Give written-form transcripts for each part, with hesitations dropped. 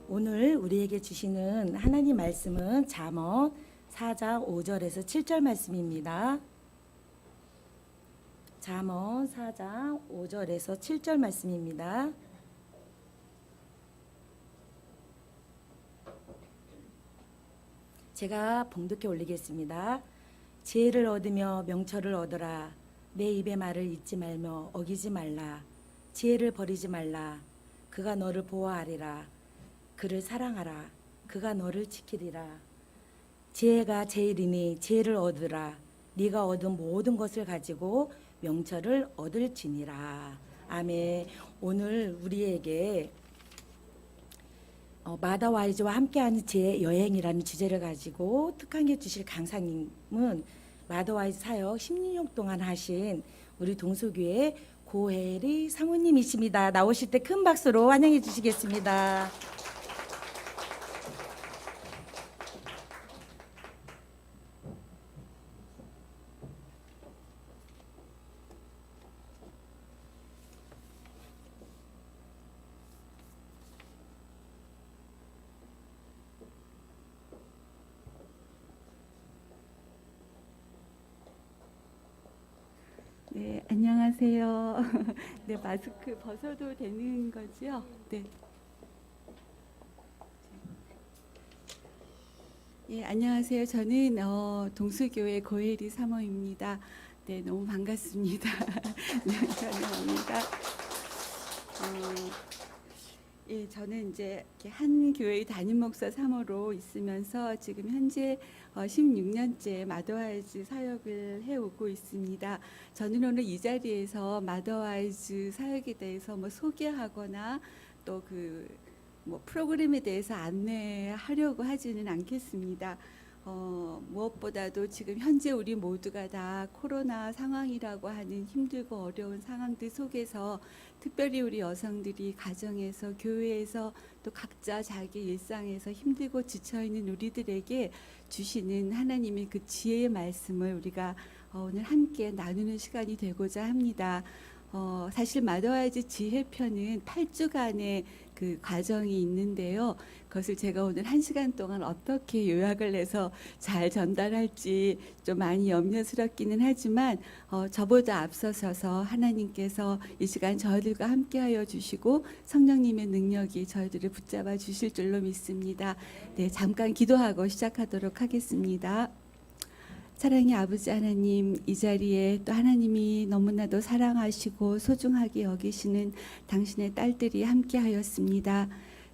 오늘 우리에게 주시는 하나님 말씀은 잠언 4장 5절에서 7절 말씀입니다. 잠언 4장 5절에서 7절 말씀입니다. 제가 봉독해 올리겠습니다. 지혜를 얻으며 명철을 얻어라. 내 입의 말을 잊지 말며 어기지 말라. 지혜를 버리지 말라. 그가 너를 보호하리라. 그를 사랑하라. 그가 너를 지키리라. 지혜가 제일이니 지혜를 얻으라. 네가 얻은 모든 것을 가지고 명철을 얻을지니라. 아멘. 오늘 우리에게 마더 와이즈와 함께하는 제 여행이라는 주제를 가지고 특강해 주실 강사님은 마더 와이즈 사역 16년 동안 하신 우리 동서교회 고혜리 사모님이십니다. 나오실 때 큰 박수로 환영해 주시겠습니다. 네, 안녕하세요. 네, 마스크 벗어도 되는 거죠? 네. 예, 안녕하세요. 저는 동수교회 고혜리 사모입니다. 네, 너무 반갑습니다. 네, 환영합니다. 예, 저는 이제 이렇게 한 교회의 담임 목사 사모로 있으면서 지금 현재 16년째 마더와이즈 사역을 해오고 있습니다. 저는 오늘 이 자리에서 마더와이즈 사역에 대해서 소개하거나 또 프로그램에 대해서 안내하려고 하지는 않겠습니다. 무엇보다도 지금 현재 우리 모두가 다 코로나 상황이라고 하는 힘들고 어려운 상황들 속에서 특별히 우리 여성들이 가정에서 교회에서 또 각자 자기 일상에서 힘들고 지쳐있는 우리들에게 주시는 하나님의 그 지혜의 말씀을 우리가 오늘 함께 나누는 시간이 되고자 합니다. 사실 마더와이즈 지혜편은 8주간의 그 과정이 있는데요. 그것을 제가 오늘 1시간 동안 어떻게 요약을 해서 잘 전달할지 좀 많이 염려스럽기는 하지만 저보다 앞서서서 하나님께서 이 시간 저희들과 함께하여 주시고 성령님의 능력이 저희들을 붙잡아 주실 줄로 믿습니다. 네, 잠깐 기도하고 시작하도록 하겠습니다. 사랑의 아버지 하나님, 이 자리에 또 하나님이 너무나도 사랑하시고 소중하게 여기시는 당신의 딸들이 함께하였습니다.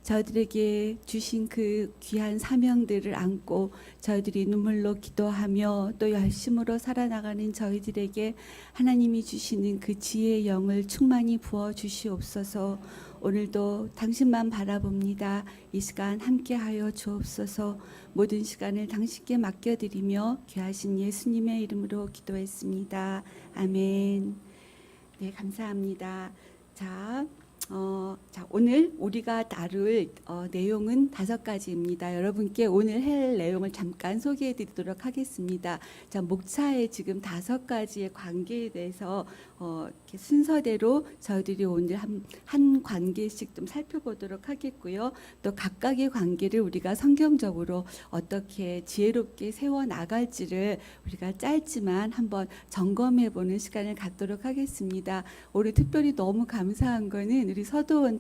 저희들에게 주신 그 귀한 사명들을 안고 저희들이 눈물로 기도하며 또 열심으로 살아나가는 저희들에게 하나님이 주시는 그 지혜의 영을 충만히 부어 주시옵소서. 오늘도 당신만 바라봅니다. 이 시간 함께하여 주옵소서. 모든 시간을 당신께 맡겨드리며 귀하신 예수님의 이름으로 기도했습니다. 아멘. 네, 감사합니다. 자, 오늘 우리가 다룰 내용은 5가지입니다. 여러분께 오늘 할 내용을 잠깐 소개해 드리도록 하겠습니다. 자, 목차의 지금 5가지의 관계에 대해서 이렇게 순서대로 저희들이 오늘 한 관계씩 좀 살펴보도록 하겠고요. 또 각각의 관계를 우리가 성경적으로 어떻게 지혜롭게 세워 나갈지를 우리가 짧지만 한번 점검해 보는 시간을 갖도록 하겠습니다. 올해 특별히 너무 감사한 거는 우리 서도원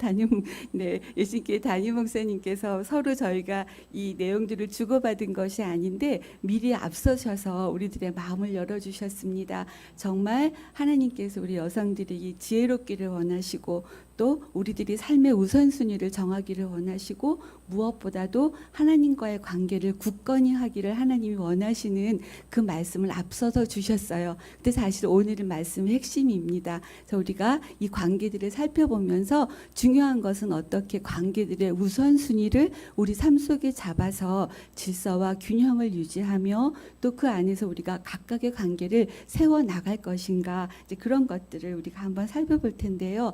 예신교회 담임 목사님께서 서로 저희가 이 내용들을 주고받은 것이 아닌데 미리 앞서셔서 우리들의 마음을 열어주셨습니다. 정말 하나님께서 우리 여성들이 지혜롭기를 원하시고 또 우리들이 삶의 우선순위를 정하기를 원하시고 무엇보다도 하나님과의 관계를 굳건히 하기를 하나님이 원하시는 그 말씀을 앞서서 주셨어요. 근데 사실 오늘의 말씀의 핵심입니다. 그래서 우리가 이 관계들을 살펴보면서 중요한 것은 어떻게 관계들의 우선순위를 우리 삶 속에 잡아서 질서와 균형을 유지하며 또 그 안에서 우리가 각각의 관계를 세워나갈 것인가, 이제 그런 것들을 우리가 한번 살펴볼 텐데요.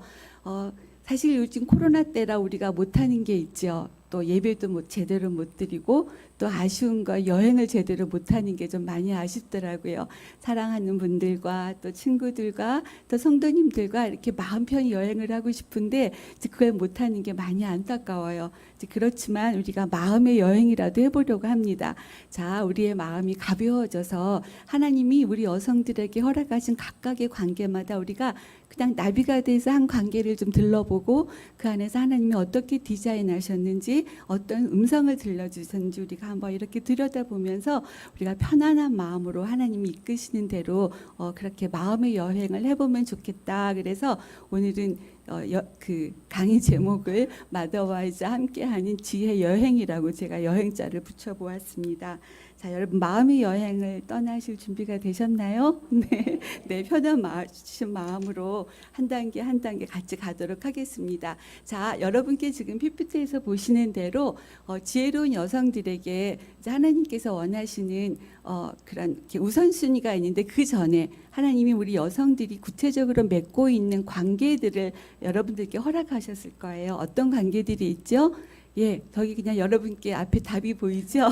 사실 요즘 코로나 때라 우리가 못하는 게 있죠. 또 예배도 제대로 못 드리고 또 아쉬운 거 여행을 제대로 못하는 게 좀 많이 아쉽더라고요. 사랑하는 분들과 또 친구들과 또 성도님들과 이렇게 마음 편히 여행을 하고 싶은데 그걸 못하는 게 많이 안타까워요. 그렇지만 우리가 마음의 여행이라도 해보려고 합니다. 자, 우리의 마음이 가벼워져서 하나님이 우리 여성들에게 허락하신 각각의 관계마다 우리가 그냥 나비가 돼서 한 관계를 좀 들러보고 그 안에서 하나님이 어떻게 디자인하셨는지 어떤 음성을 들려주셨는지 우리가 한번 이렇게 들여다보면서 우리가 편안한 마음으로 하나님이 이끄시는 대로 그렇게 마음의 여행을 해보면 좋겠다. 그래서 오늘은 그 강의 제목을 마더와이즈와 함께하는 지혜 여행이라고 제가 여행자를 붙여보았습니다. 자, 여러분 마음의 여행을 떠나실 준비가 되셨나요? 네, 네, 편안하신 마음으로 한 단계 한 단계 같이 가도록 하겠습니다. 자, 여러분께 지금 PPT에서 보시는 대로 지혜로운 여성들에게 이제 하나님께서 원하시는 그런 이렇게 우선순위가 있는데 그 전에 하나님이 우리 여성들이 구체적으로 맺고 있는 관계들을 여러분들께 허락하셨을 거예요. 어떤 관계들이 있죠? 예, 저기 그냥 여러분께 앞에 답이 보이죠?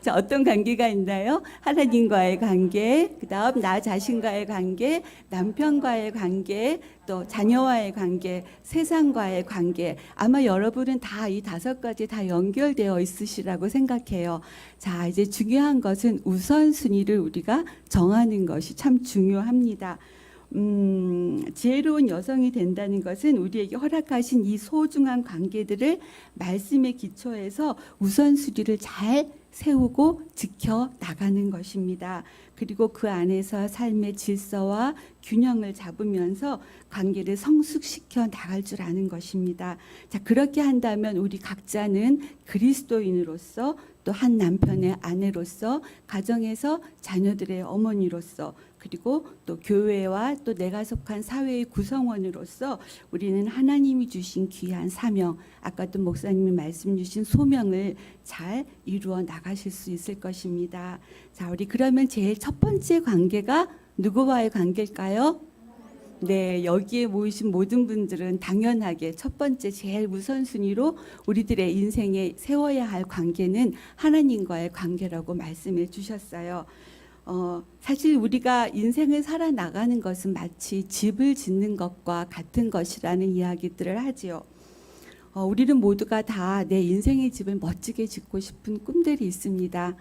자, 어떤 관계가 있나요? 하나님과의 관계, 그다음 나 자신과의 관계, 남편과의 관계, 또 자녀와의 관계, 세상과의 관계. 아마 여러분은 다 이 5가지 다 연결되어 있으시라고 생각해요. 자, 이제 중요한 것은 우선순위를 우리가 정하는 것이 참 중요합니다. 지혜로운 여성이 된다는 것은 우리에게 허락하신 이 소중한 관계들을 말씀의 기초에서 우선순위를 잘 세우고 지켜 나가는 것입니다. 그리고 그 안에서 삶의 질서와 균형을 잡으면서 관계를 성숙시켜 나갈 줄 아는 것입니다. 자, 그렇게 한다면 우리 각자는 그리스도인으로서 또 한 남편의 아내로서 가정에서 자녀들의 어머니로서 그리고 또 교회와 또 내가 속한 사회의 구성원으로서 우리는 하나님이 주신 귀한 사명, 아까도 목사님이 말씀 주신 소명을 잘 이루어 나가실 수 있을 것입니다. 자, 우리 그러면 제일 첫 번째 관계가 누구와의 관계일까요? 네, 여기에 모이신 모든 분들은 당연하게 첫 번째 제일 우선순위로 우리들의 인생에 세워야 할 관계는 하나님과의 관계라고 말씀해 주셨어요. 사실 우리가 인생을 살아나가는 것은 마치 집을 짓는 것과 같은 것이라는 이야기들을 하지요. 우리는 모두가 다 내 인생의 집을 멋지게 짓고 싶은 꿈들이 있습니다.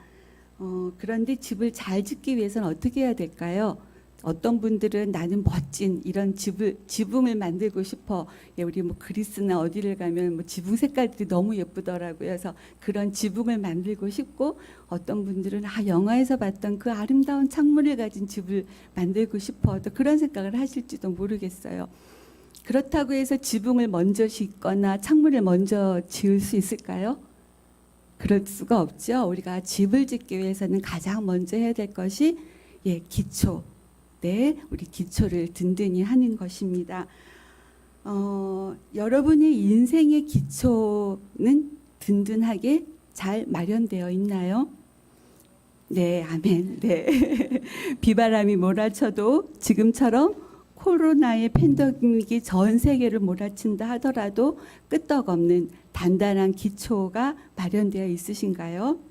그런데 집을 잘 짓기 위해서는 어떻게 해야 될까요? 어떤 분들은 나는 멋진 이런 지붕을 만들고 싶어. 예, 우리 뭐 그리스나 어디를 가면 뭐 지붕 색깔들이 너무 예쁘더라고요. 그래서 그런 지붕을 만들고 싶고, 어떤 분들은 영화에서 봤던 그 아름다운 창문을 가진 집을 만들고 싶어. 또 그런 생각을 하실지도 모르겠어요. 그렇다고 해서 지붕을 먼저 짓거나 창문을 먼저 지을 수 있을까요? 그럴 수가 없죠. 우리가 집을 짓기 위해서는 가장 먼저 해야 될 것이 기초. 네, 우리 기초를 든든히 하는 것입니다. 여러분의 인생의 기초는 든든하게 잘 마련되어 있나요? 네, 아멘. 네. 비바람이 몰아쳐도 지금처럼 코로나의 팬데믹이 전 세계를 몰아친다 하더라도 끄떡없는 단단한 기초가 마련되어 있으신가요?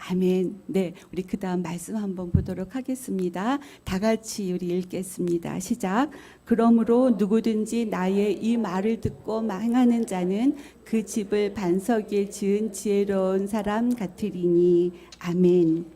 아멘. 네, 우리 그 다음 말씀 한번 보도록 하겠습니다. 다 같이 우리 읽겠습니다. 시작. 그러므로 누구든지 나의 이 말을 듣고 행하는 자는 그 집을 반석 위에 지은 지혜로운 사람 같으리니. 아멘.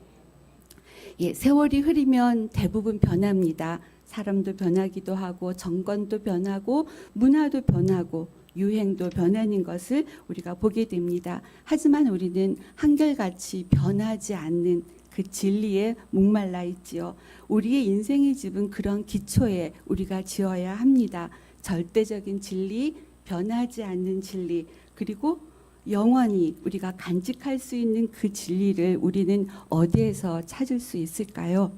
예, 세월이 흐르면 대부분 변합니다. 사람도 변하기도 하고 정권도 변하고 문화도 변하고 유행도 변하는 것을 우리가 보게 됩니다. 하지만 우리는 한결같이 변하지 않는 그 진리에 목말라 있지요. 우리의 인생의 집은 그런 기초에 우리가 지어야 합니다. 절대적인 진리, 변하지 않는 진리, 그리고 영원히 우리가 간직할 수 있는 그 진리를 우리는 어디에서 찾을 수 있을까요?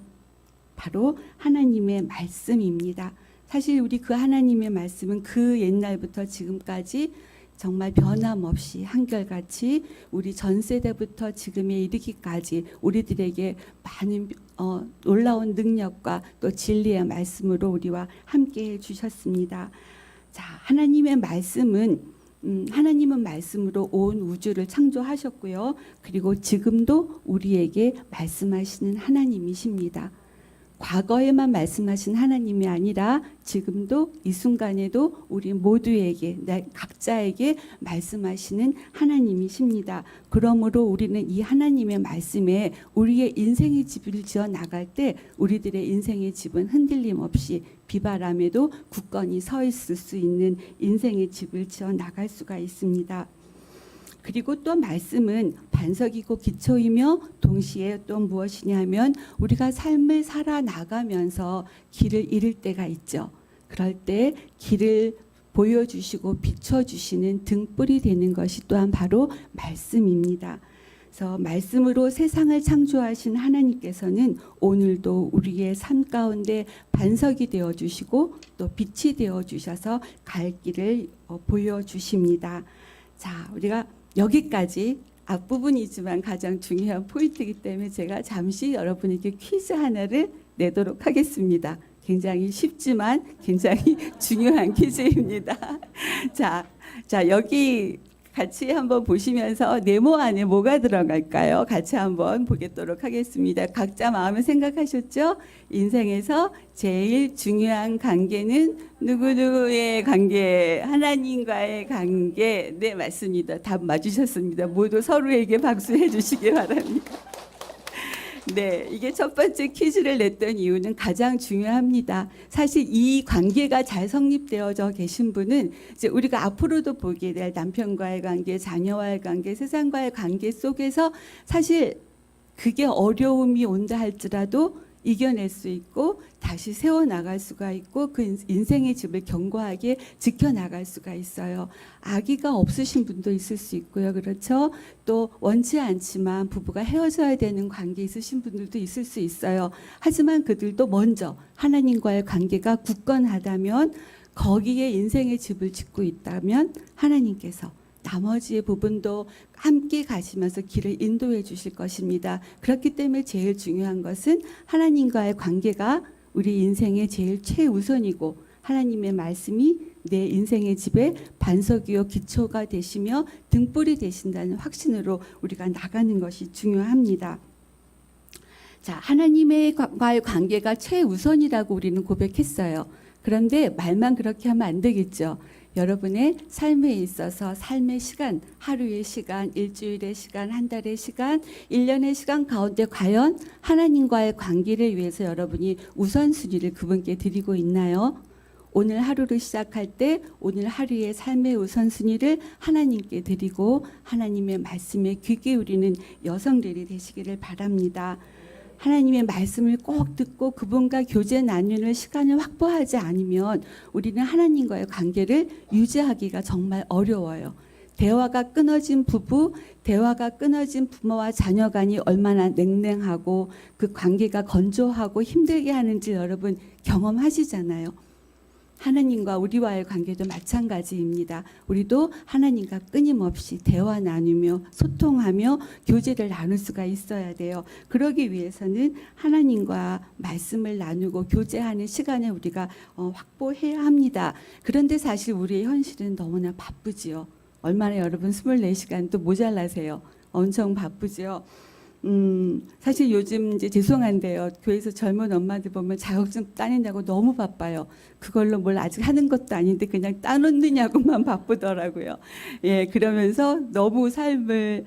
바로 하나님의 말씀입니다. 사실 우리 그 하나님의 말씀은 그 옛날부터 지금까지 정말 변함없이 한결같이 우리 전 세대부터 지금에 이르기까지 우리들에게 많은 놀라운 능력과 또 진리의 말씀으로 우리와 함께 해주셨습니다. 자, 하나님은 말씀으로 온 우주를 창조하셨고요. 그리고 지금도 우리에게 말씀하시는 하나님이십니다. 과거에만 말씀하신 하나님이 아니라 지금도 이 순간에도 우리 모두에게, 각자에게 말씀하시는 하나님이십니다. 그러므로 우리는 이 하나님의 말씀에 우리의 인생의 집을 지어 나갈 때 우리들의 인생의 집은 흔들림 없이 비바람에도 굳건히 서 있을 수 있는 인생의 집을 지어 나갈 수가 있습니다. 그리고 또 말씀은 반석이고 기초이며 동시에 또 무엇이냐 하면 우리가 삶을 살아나가면서 길을 잃을 때가 있죠. 그럴 때 길을 보여주시고 비춰주시는 등불이 되는 것이 또한 바로 말씀입니다. 그래서 말씀으로 세상을 창조하신 하나님께서는 오늘도 우리의 삶 가운데 반석이 되어주시고 또 빛이 되어주셔서 갈 길을 보여주십니다. 자, 우리가 여기까지 앞부분이지만 가장 중요한 포인트이기 때문에 제가 잠시 여러분에게 퀴즈 하나를 내도록 하겠습니다. 굉장히 쉽지만 굉장히 중요한 퀴즈입니다. 자, 여기 같이 한번 보시면서 네모 안에 뭐가 들어갈까요? 같이 한번 보겠도록 하겠습니다. 각자 마음에 생각하셨죠? 인생에서 제일 중요한 관계는 누구누구의 관계, 하나님과의 관계. 네, 맞습니다. 답 맞으셨습니다. 모두 서로에게 박수해 주시기 바랍니다. 네, 이게 첫 번째 퀴즈를 냈던 이유는 가장 중요합니다. 사실 이 관계가 잘 성립되어져 계신 분은 이제 우리가 앞으로도 보게 될 남편과의 관계, 자녀와의 관계, 세상과의 관계 속에서 사실 그게 어려움이 온다 할지라도 이겨낼 수 있고 다시 세워나갈 수가 있고 그 인생의 집을 견고하게 지켜나갈 수가 있어요. 아기가 없으신 분도 있을 수 있고요. 그렇죠? 또 원치 않지만 부부가 헤어져야 되는 관계 있으신 분들도 있을 수 있어요. 하지만 그들도 먼저 하나님과의 관계가 굳건하다면 거기에 인생의 집을 짓고 있다면 하나님께서 나머지의 부분도 함께 가시면서 길을 인도해 주실 것입니다. 그렇기 때문에 제일 중요한 것은 하나님과의 관계가 우리 인생의 제일 최우선이고 하나님의 말씀이 내 인생의 집에 반석이요 기초가 되시며 등불이 되신다는 확신으로 우리가 나가는 것이 중요합니다. 자, 하나님과의 관계가 최우선이라고 우리는 고백했어요. 그런데 말만 그렇게 하면 안 되겠죠. 여러분의 삶에 있어서 삶의 시간, 하루의 시간, 일주일의 시간, 한 달의 시간, 1년의 시간 가운데 과연 하나님과의 관계를 위해서 여러분이 우선순위를 그분께 드리고 있나요? 오늘 하루를 시작할 때 오늘 하루의 삶의 우선순위를 하나님께 드리고 하나님의 말씀에 귀 기울이는 여성들이 되시기를 바랍니다. 하나님의 말씀을 꼭 듣고 그분과 교제 나누는 시간을 확보하지 않으면 우리는 하나님과의 관계를 유지하기가 정말 어려워요. 대화가 끊어진 부부, 대화가 끊어진 부모와 자녀 간이 얼마나 냉랭하고 그 관계가 건조하고 힘들게 하는지 여러분 경험하시잖아요. 하나님과 우리와의 관계도 마찬가지입니다. 우리도 하나님과 끊임없이 대화 나누며 소통하며 교제를 나눌 수가 있어야 돼요. 그러기 위해서는 하나님과 말씀을 나누고 교제하는 시간을 우리가 확보해야 합니다. 그런데 사실 우리의 현실은 너무나 바쁘지요. 얼마나 여러분 24시간도 모자라세요. 엄청 바쁘지요. 사실 요즘 이제 죄송한데요. 교회에서 젊은 엄마들 보면 자격증 따낸다고 너무 바빠요. 그걸로 뭘 아직 하는 것도 아닌데 그냥 따놓느냐고만 바쁘더라고요. 예, 그러면서 너무 삶을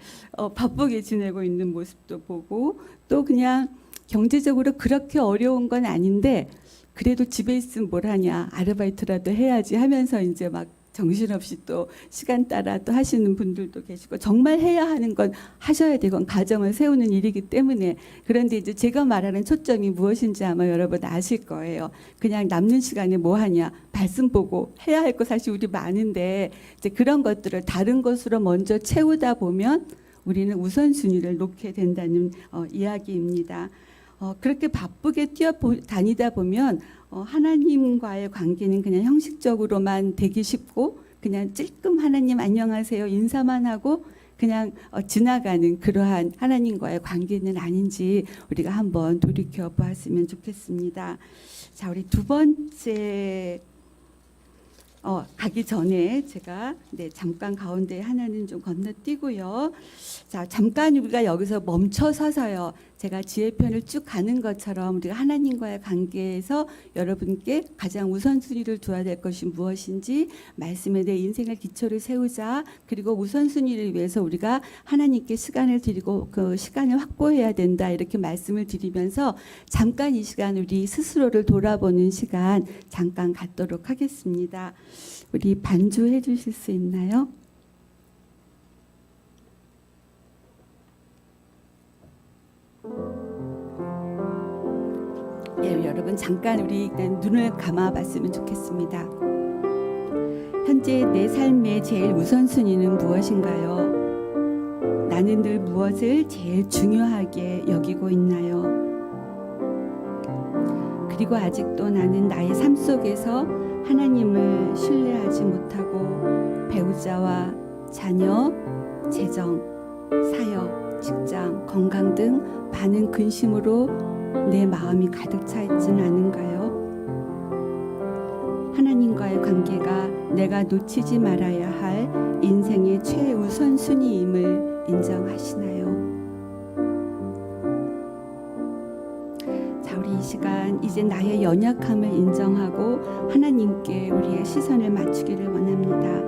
바쁘게 지내고 있는 모습도 보고 또 그냥 경제적으로 그렇게 어려운 건 아닌데 그래도 집에 있으면 뭘 하냐, 아르바이트라도 해야지 하면서 이제 막 정신없이 또 시간 따라 또 하시는 분들도 계시고 정말 해야 하는 건 하셔야 되고 가정을 세우는 일이기 때문에 그런데 이제 제가 말하는 초점이 무엇인지 아마 여러분 아실 거예요. 그냥 남는 시간에 뭐 하냐, 말씀 보고 해야 할 거 사실 우리 많은데 이제 그런 것들을 다른 것으로 먼저 채우다 보면 우리는 우선순위를 놓게 된다는 이야기입니다. 그렇게 바쁘게 뛰어다니다 보면 하나님과의 관계는 그냥 형식적으로만 되기 쉽고 그냥 찔끔 하나님 안녕하세요 인사만 하고 그냥 지나가는 그러한 하나님과의 관계는 아닌지 우리가 한번 돌이켜 보았으면 좋겠습니다. 자, 우리 두 번째 가기 전에 제가 잠깐 가운데 하나는 좀 건너뛰고요. 자, 잠깐 우리가 여기서 멈춰 서서요. 제가 지혜편을 쭉 가는 것처럼 우리가 하나님과의 관계에서 여러분께 가장 우선순위를 둬야 될 것이 무엇인지 말씀에 내 인생의 기초를 세우자. 그리고 우선순위를 위해서 우리가 하나님께 시간을 드리고 그 시간을 확보해야 된다. 이렇게 말씀을 드리면서 잠깐 이 시간 우리 스스로를 돌아보는 시간 잠깐 갖도록 하겠습니다. 우리 반주해 주실 수 있나요? 예, 여러분 잠깐 우리 일단 눈을 감아봤으면 좋겠습니다. 현재 내 삶의 제일 우선순위는 무엇인가요? 나는 늘 무엇을 제일 중요하게 여기고 있나요? 그리고 아직도 나는 나의 삶 속에서 하나님을 신뢰하지 못하고 배우자와 자녀, 재정, 사역, 직장, 건강 등 많은 근심으로 내 마음이 가득 차 있지는 않은가요? 하나님과의 관계가 내가 놓치지 말아야 할 인생의 최우선순위임을 인정하시나요? 자, 우리 이 시간 이제 나의 연약함을 인정하고 하나님께 우리의 시선을 맞추기를 원합니다.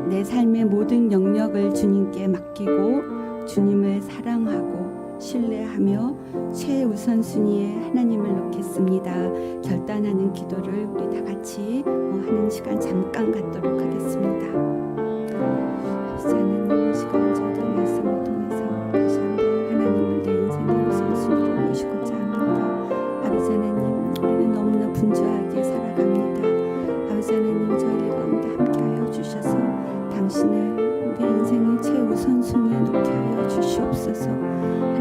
내 삶의 모든 영역을 주님께 맡기고 주님을 사랑하고 신뢰하며 최우선순위에 하나님을 놓겠습니다. 결단하는 기도를 우리 다 같이 하는 시간 잠깐 갖도록 하겠습니다. 아버지 하나님, 이 시간 저도 말씀을 통해서 다시 한번 하나님을 내 인생의 우선순위로 모시고자 합니다. 아버지 하나님, 우리는 너무나 분주하게 살아갑니다. 아버지 하나님, 저희 가운데 함께하여 주셔서 당신을 내 인생의 최우선순위에 놓게 하여 주시옵소서.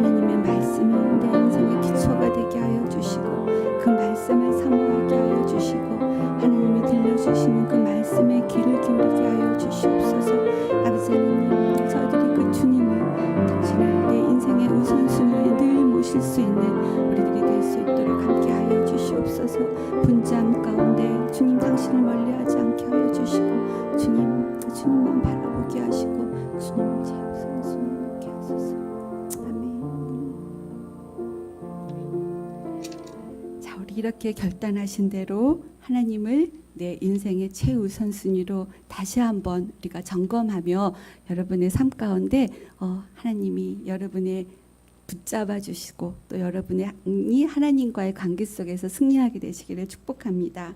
하나님의 말씀을 내 인생의 기초가 되게 하여 주시고 그 말씀을 사모하게 하여 주시고 하나님이 들려주시는 그 말씀에 귀를 기울이게 하여 주시옵소서. 아버지 하나님, 저들이 그 주님을 당신을 내 인생의 우선순위에 늘 모실 수 있는 우리들이 될 수 있도록 함께 하여 주시옵소서. 분주함 가운데 주님 당신을 멀리하지 않게 하여 주시고 주님만 바라보게 하시고 주님 제 우선순위에 놓게 하소서. 이렇게 결단하신 대로 하나님을 내 인생의 최우선순위로 다시 한번 우리가 점검하며 여러분의 삶 가운데 하나님이 여러분의 붙잡아 주시고 또 여러분이 하나님과의 관계 속에서 승리하게 되시기를 축복합니다.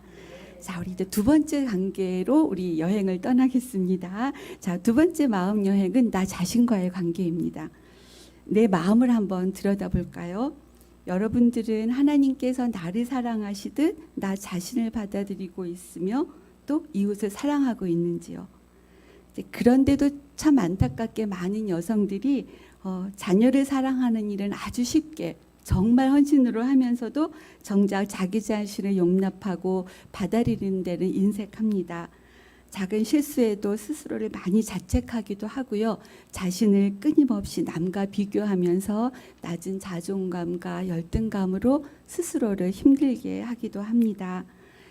자, 우리 이제 두 번째 관계로 우리 여행을 떠나겠습니다. 자, 두 번째 마음 여행은 나 자신과의 관계입니다. 내 마음을 한번 들여다볼까요? 여러분들은 하나님께서 나를 사랑하시듯 나 자신을 받아들이고 있으며 또 이웃을 사랑하고 있는지요? 그런데도 참 안타깝게 많은 여성들이 자녀를 사랑하는 일은 아주 쉽게 정말 헌신으로 하면서도 정작 자기 자신을 용납하고 받아들이는 데는 인색합니다. 작은 실수에도 스스로를 많이 자책하기도 하고요. 자신을 끊임없이 남과 비교하면서 낮은 자존감과 열등감으로 스스로를 힘들게 하기도 합니다.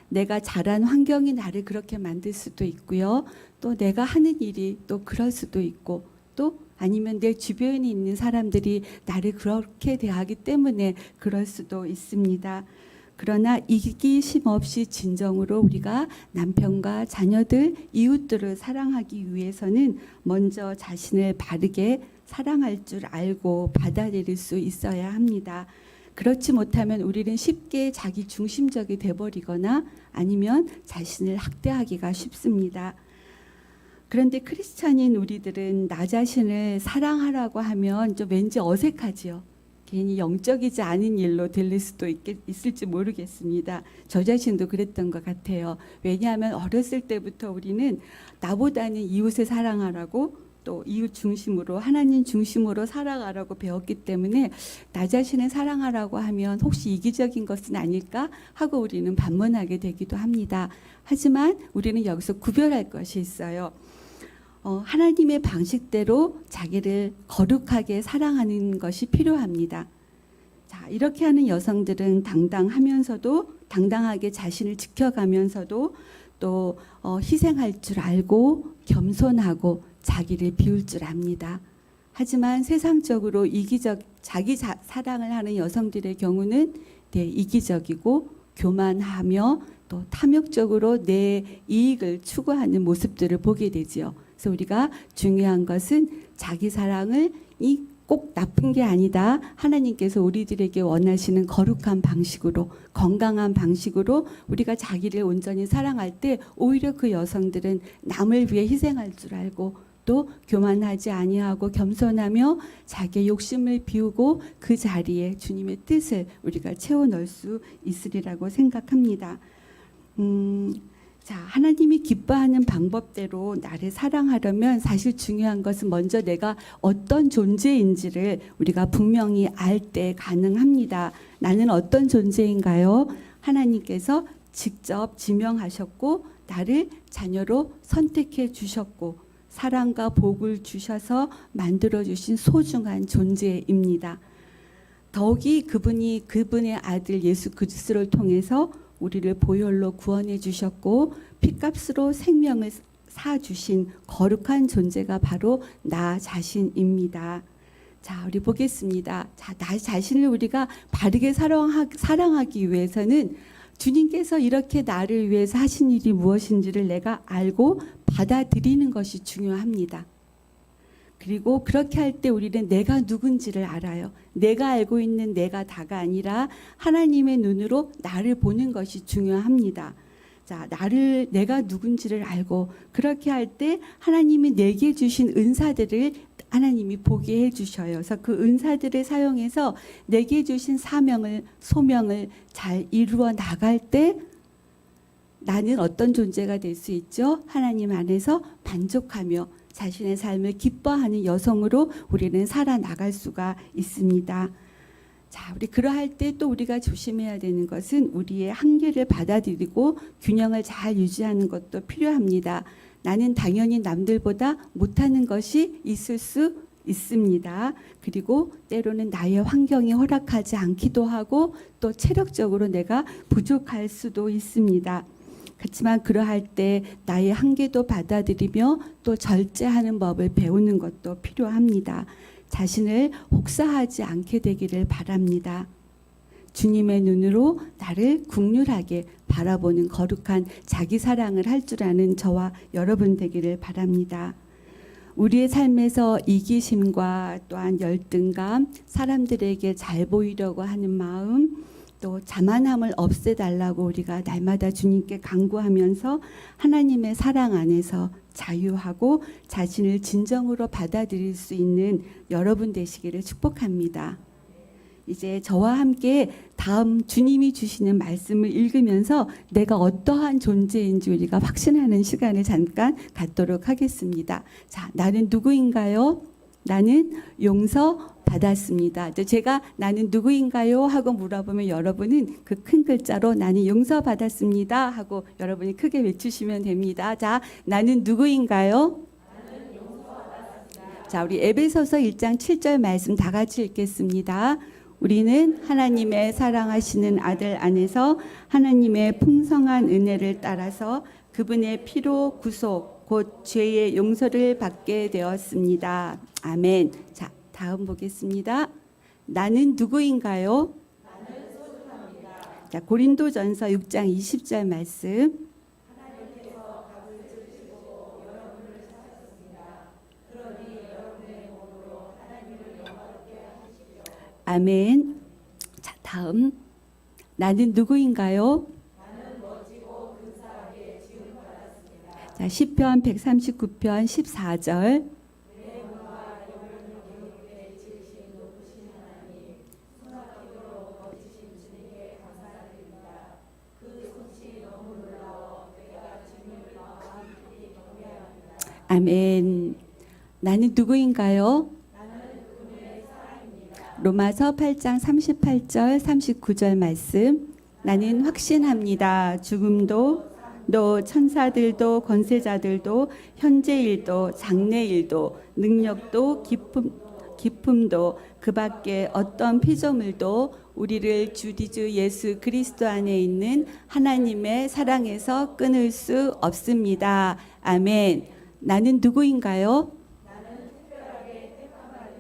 내가 자란 환경이 나를 그렇게 만들 수도 있고요. 또 내가 하는 일이 또 그럴 수도 있고 또 아니면 내 주변에 있는 사람들이 나를 그렇게 대하기 때문에 그럴 수도 있습니다. 그러나 이기심 없이 진정으로 우리가 남편과 자녀들, 이웃들을 사랑하기 위해서는 먼저 자신을 바르게 사랑할 줄 알고 받아들일 수 있어야 합니다. 그렇지 못하면 우리는 쉽게 자기 중심적이 돼버리거나 아니면 자신을 학대하기가 쉽습니다. 그런데 크리스찬인 우리들은 나 자신을 사랑하라고 하면 좀 왠지 어색하지요. 괜히 영적이지 않은 일로 들릴 수도 있을지 모르겠습니다. 저 자신도 그랬던 것 같아요. 왜냐하면 어렸을 때부터 우리는 나보다는 이웃을 사랑하라고 또 이웃 중심으로 하나님 중심으로 살아가라고 배웠기 때문에 나 자신을 사랑하라고 하면 혹시 이기적인 것은 아닐까 하고 우리는 반문하게 되기도 합니다. 하지만 우리는 여기서 구별할 것이 있어요. 하나님의 방식대로 자기를 거룩하게 사랑하는 것이 필요합니다. 자, 이렇게 하는 여성들은 당당하게 자신을 지켜가면서도 또 희생할 줄 알고 겸손하고 자기를 비울 줄 압니다. 하지만 세상적으로 자기 사랑을 하는 여성들의 경우는 이기적이고 교만하며 또 탐욕적으로 내 이익을 추구하는 모습들을 보게 되지요. 그래서 우리가 중요한 것은 자기 사랑을 꼭 나쁜 게 아니다. 하나님께서 우리들에게 원하시는 거룩한 방식으로, 건강한 방식으로 우리가 자기를 온전히 사랑할 때 오히려 그 여성들은 남을 위해 희생할 줄 알고 또 교만하지 아니하고 겸손하며 자기의 욕심을 비우고 그 자리에 주님의 뜻을 우리가 채워 넣을 수 있으리라고 생각합니다. 자, 하나님이 기뻐하는 방법대로 나를 사랑하려면 사실 중요한 것은 먼저 내가 어떤 존재인지를 우리가 분명히 알 때 가능합니다. 나는 어떤 존재인가요? 하나님께서 직접 지명하셨고 나를 자녀로 선택해 주셨고 사랑과 복을 주셔서 만들어 주신 소중한 존재입니다. 더욱이 그분의 아들 예수 그리스도를 통해서 우리를 보혈로 구원해 주셨고 핏값으로 생명을 사 주신 거룩한 존재가 바로 나 자신입니다. 자, 우리 보겠습니다. 자, 나 자신을 우리가 바르게 사랑하기 위해서는 주님께서 이렇게 나를 위해서 하신 일이 무엇인지를 내가 알고 받아들이는 것이 중요합니다. 그리고 그렇게 할 때 우리는 내가 누군지를 알아요. 내가 알고 있는 내가 다가 아니라 하나님의 눈으로 나를 보는 것이 중요합니다. 자, 내가 누군지를 알고 그렇게 할 때 하나님이 내게 주신 은사들을 하나님이 보게 해주셔요. 그래서 그 은사들을 사용해서 내게 주신 소명을 잘 이루어 나갈 때 나는 어떤 존재가 될 수 있죠? 하나님 안에서 만족하며 자신의 삶을 기뻐하는 여성으로 우리는 살아나갈 수가 있습니다. 자, 우리 그러할 때 또 우리가 조심해야 되는 것은 우리의 한계를 받아들이고 균형을 잘 유지하는 것도 필요합니다. 나는 당연히 남들보다 못하는 것이 있을 수 있습니다. 그리고 때로는 나의 환경이 허락하지 않기도 하고 또 체력적으로 내가 부족할 수도 있습니다. 그렇지만 그러할 때 나의 한계도 받아들이며 또 절제하는 법을 배우는 것도 필요합니다. 자신을 혹사하지 않게 되기를 바랍니다. 주님의 눈으로 나를 국률하게 바라보는 거룩한 자기 사랑을 할 줄 아는 저와 여러분 되기를 바랍니다. 우리의 삶에서 이기심과 또한 열등감, 사람들에게 잘 보이려고 하는 마음, 또 자만함을 없애달라고 우리가 날마다 주님께 간구하면서 하나님의 사랑 안에서 자유하고 자신을 진정으로 받아들일 수 있는 여러분 되시기를 축복합니다. 이제 저와 함께 다음 주님이 주시는 말씀을 읽으면서 내가 어떠한 존재인지 우리가 확신하는 시간을 잠깐 갖도록 하겠습니다. 자, 나는 누구인가요? 나는 용서받았습니다. 제가 나는 누구인가요? 하고 물어보면 여러분은 그 큰 글자로 나는 용서받았습니다 하고 여러분이 크게 외치시면 됩니다. 자, 나는 누구인가요? 나는 용서받았습니다. 자, 우리 에베소서 1장 7절 말씀 다 같이 읽겠습니다. 우리는 하나님의 사랑하시는 아들 안에서 하나님의 풍성한 은혜를 따라서 그분의 피로 구속 곧 죄의 용서를 받게 되었습니다. 아멘. 자, 다음 보겠습니다. 나는 누구인가요? 나는 소중합니다. 자, 고린도전서 6장 20절 말씀. 하나님께서 값을 주시고 여러분을 찾으셨습니다. 그러니 여러분의 몸으로 하나님을 영화롭게 하십시오. 아멘. 자, 다음. 나는 누구인가요? 나는 멋지고 근사하게 지음받았습니다. 자, 시편 139편 14절. 아멘. 나는 누구인가요? 나는 그분의 사랑입니다. 로마서 8장 38절 39절 말씀. 나는 확신합니다. 죽음도 또 천사들도 권세자들도 현재일도 장래일도 능력도 기품도 그 밖에 어떤 피조물도 우리를 주디주 예수 그리스도 안에 있는 하나님의 사랑에서 끊을 수 없습니다. 아멘. 나는 누구인가요? 나는 특별하게 택함을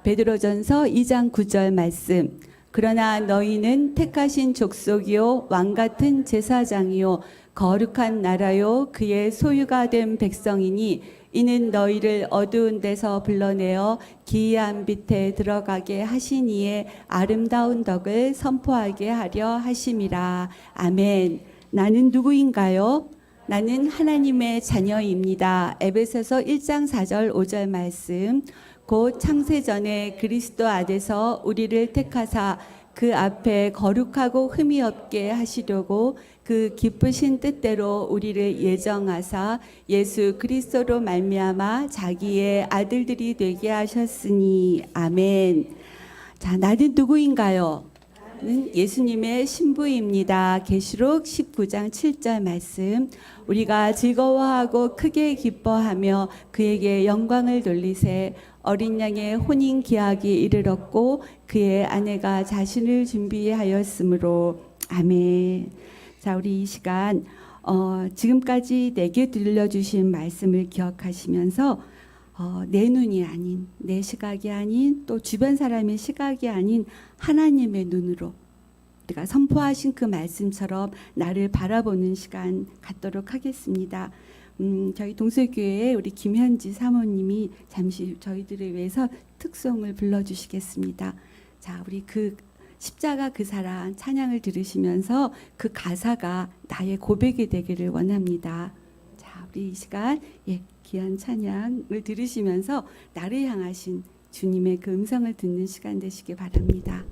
베드로전서 2장 9절 말씀. 그러나 너희는 택하신 족속이요 왕 같은 제사장이요 거룩한 나라요 그의 소유가 된 백성이니 이는 너희를 어두운 데서 불러내어 기이한 빛에 들어가게 하신 이의 아름다운 덕을 선포하게 하려 하심이라. 아멘. 나는 누구인가요? 나는 하나님의 자녀입니다. 에베소서 1장 4절 5절 말씀. 곧 창세전에 그리스도 안에서 우리를 택하사 그 앞에 거룩하고 흠이 없게 하시려고 그 기쁘신 뜻대로 우리를 예정하사 예수 그리스도로 말미암아 자기의 아들들이 되게 하셨으니. 아멘. 자, 나는 누구인가요? 는 예수님의 신부입니다. 계시록 19장 7절 말씀. 우리가 즐거워하고 크게 기뻐하며 그에게 영광을 돌리세. 어린 양의 혼인 기약이 이르렀고 그의 아내가 자신을 준비하였으므로. 아멘. 자, 우리 이 시간 지금까지 내게 들려주신 말씀을 기억하시면서 내 눈이 아닌, 내 시각이 아닌, 또 주변 사람의 시각이 아닌 하나님의 눈으로 우리가 선포하신 그 말씀처럼 나를 바라보는 시간 갖도록 하겠습니다. 저희 동서교회에 우리 김현지 사모님이 잠시 저희들을 위해서 특송을 불러주시겠습니다. 자, 우리 그 십자가 그 사랑 찬양을 들으시면서 그 가사가 나의 고백이 되기를 원합니다. 자, 우리 이 시간 귀한 찬양을 들으시면서 나를 향하신 주님의 그 음성을 듣는 시간 되시길 바랍니다.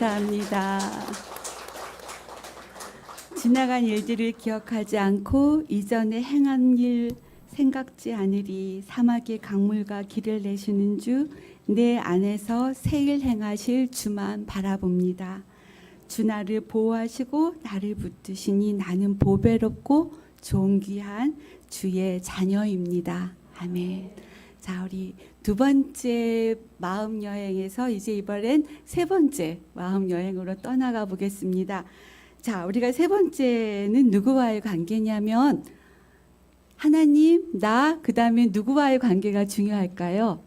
감사합니다. 지나간 일들을 기억하지 않고 이전에 행한 일 생각지 않으리. 사막의 강물과 길을 내시는 주 내 안에서 새일 행하실 주만 바라봅니다. 주 나를 보호하시고 나를 붙드시니 나는 보배롭고 존귀한 주의 자녀입니다. 아멘. 자, 우리 두 번째 마음 여행에서 이제 이번엔 세 번째 마음 여행으로 떠나가 보겠습니다. 자, 우리가 세 번째는 누구와의 관계냐면 하나님, 나, 그다음에 누구와의 관계가 중요할까요?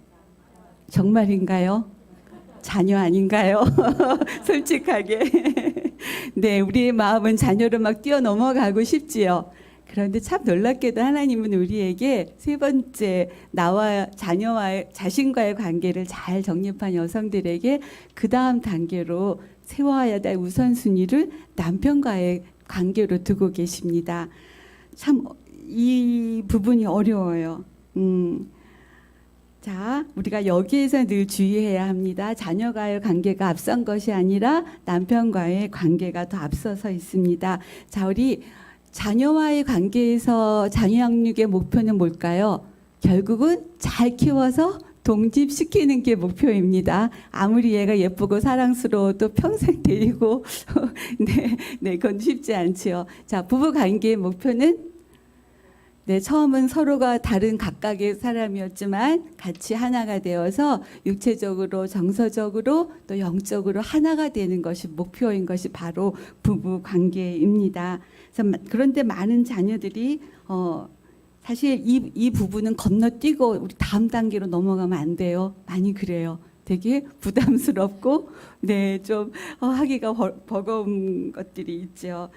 정말인가요? 자녀 아닌가요? 솔직하게. 네, 우리의 마음은 자녀로 막 뛰어넘어가고 싶지요. 그런데 참 놀랍게도 하나님은 우리에게 세 번째 나와 자녀와의 자신과의 관계를 잘 정립한 여성들에게 그 다음 단계로 세워야 될 우선순위를 남편과의 관계로 두고 계십니다. 참 이 부분이 어려워요. 자, 우리가 여기에서 늘 주의해야 합니다. 자녀과의 관계가 앞선 것이 아니라 남편과의 관계가 더 앞서서 있습니다. 자, 우리 자녀와의 관계에서 자녀 양육의 목표는 뭘까요? 결국은 잘 키워서 독립시키는 게 목표입니다. 아무리 얘가 예쁘고 사랑스러워도 평생 데리고 네, 그건 쉽지 않지요. 자, 부부 관계의 목표는 네, 처음은 서로가 다른 각각의 사람이었지만 같이 하나가 되어서 육체적으로, 정서적으로 또 영적으로 하나가 되는 것이 목표인 것이 바로 부부 관계입니다. 그런데 많은 자녀들이 사실 이 부분은 건너뛰고 우리 다음 단계로 넘어가면 안 돼요. 많이 그래요. 되게 부담스럽고 네, 좀 하기가 버거운 것들이 있죠.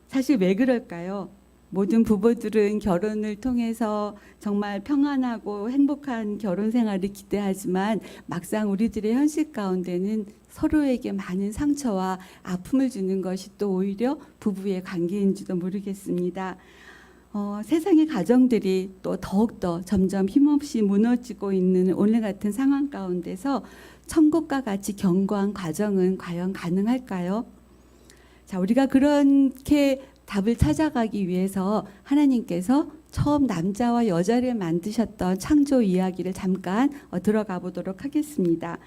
사실 왜 그럴까요? 모든 부부들은 결혼을 통해서 정말 평안하고 행복한 결혼 생활을 기대하지만 막상 우리들의 현실 가운데는 서로에게 많은 상처와 아픔을 주는 것이 또 오히려 부부의 관계인지도 모르겠습니다. 세상의 가정들이 또 더욱더 점점 힘없이 무너지고 있는 오늘 같은 상황 가운데서 천국과 같이 견고한 과정은 과연 가능할까요? 자, 우리가 그렇게 답을 찾아가기 위해서 하나님께서 처음 남자와 여자를 만드셨던 창조 이야기를 잠깐 들어가 보도록 하겠습니다.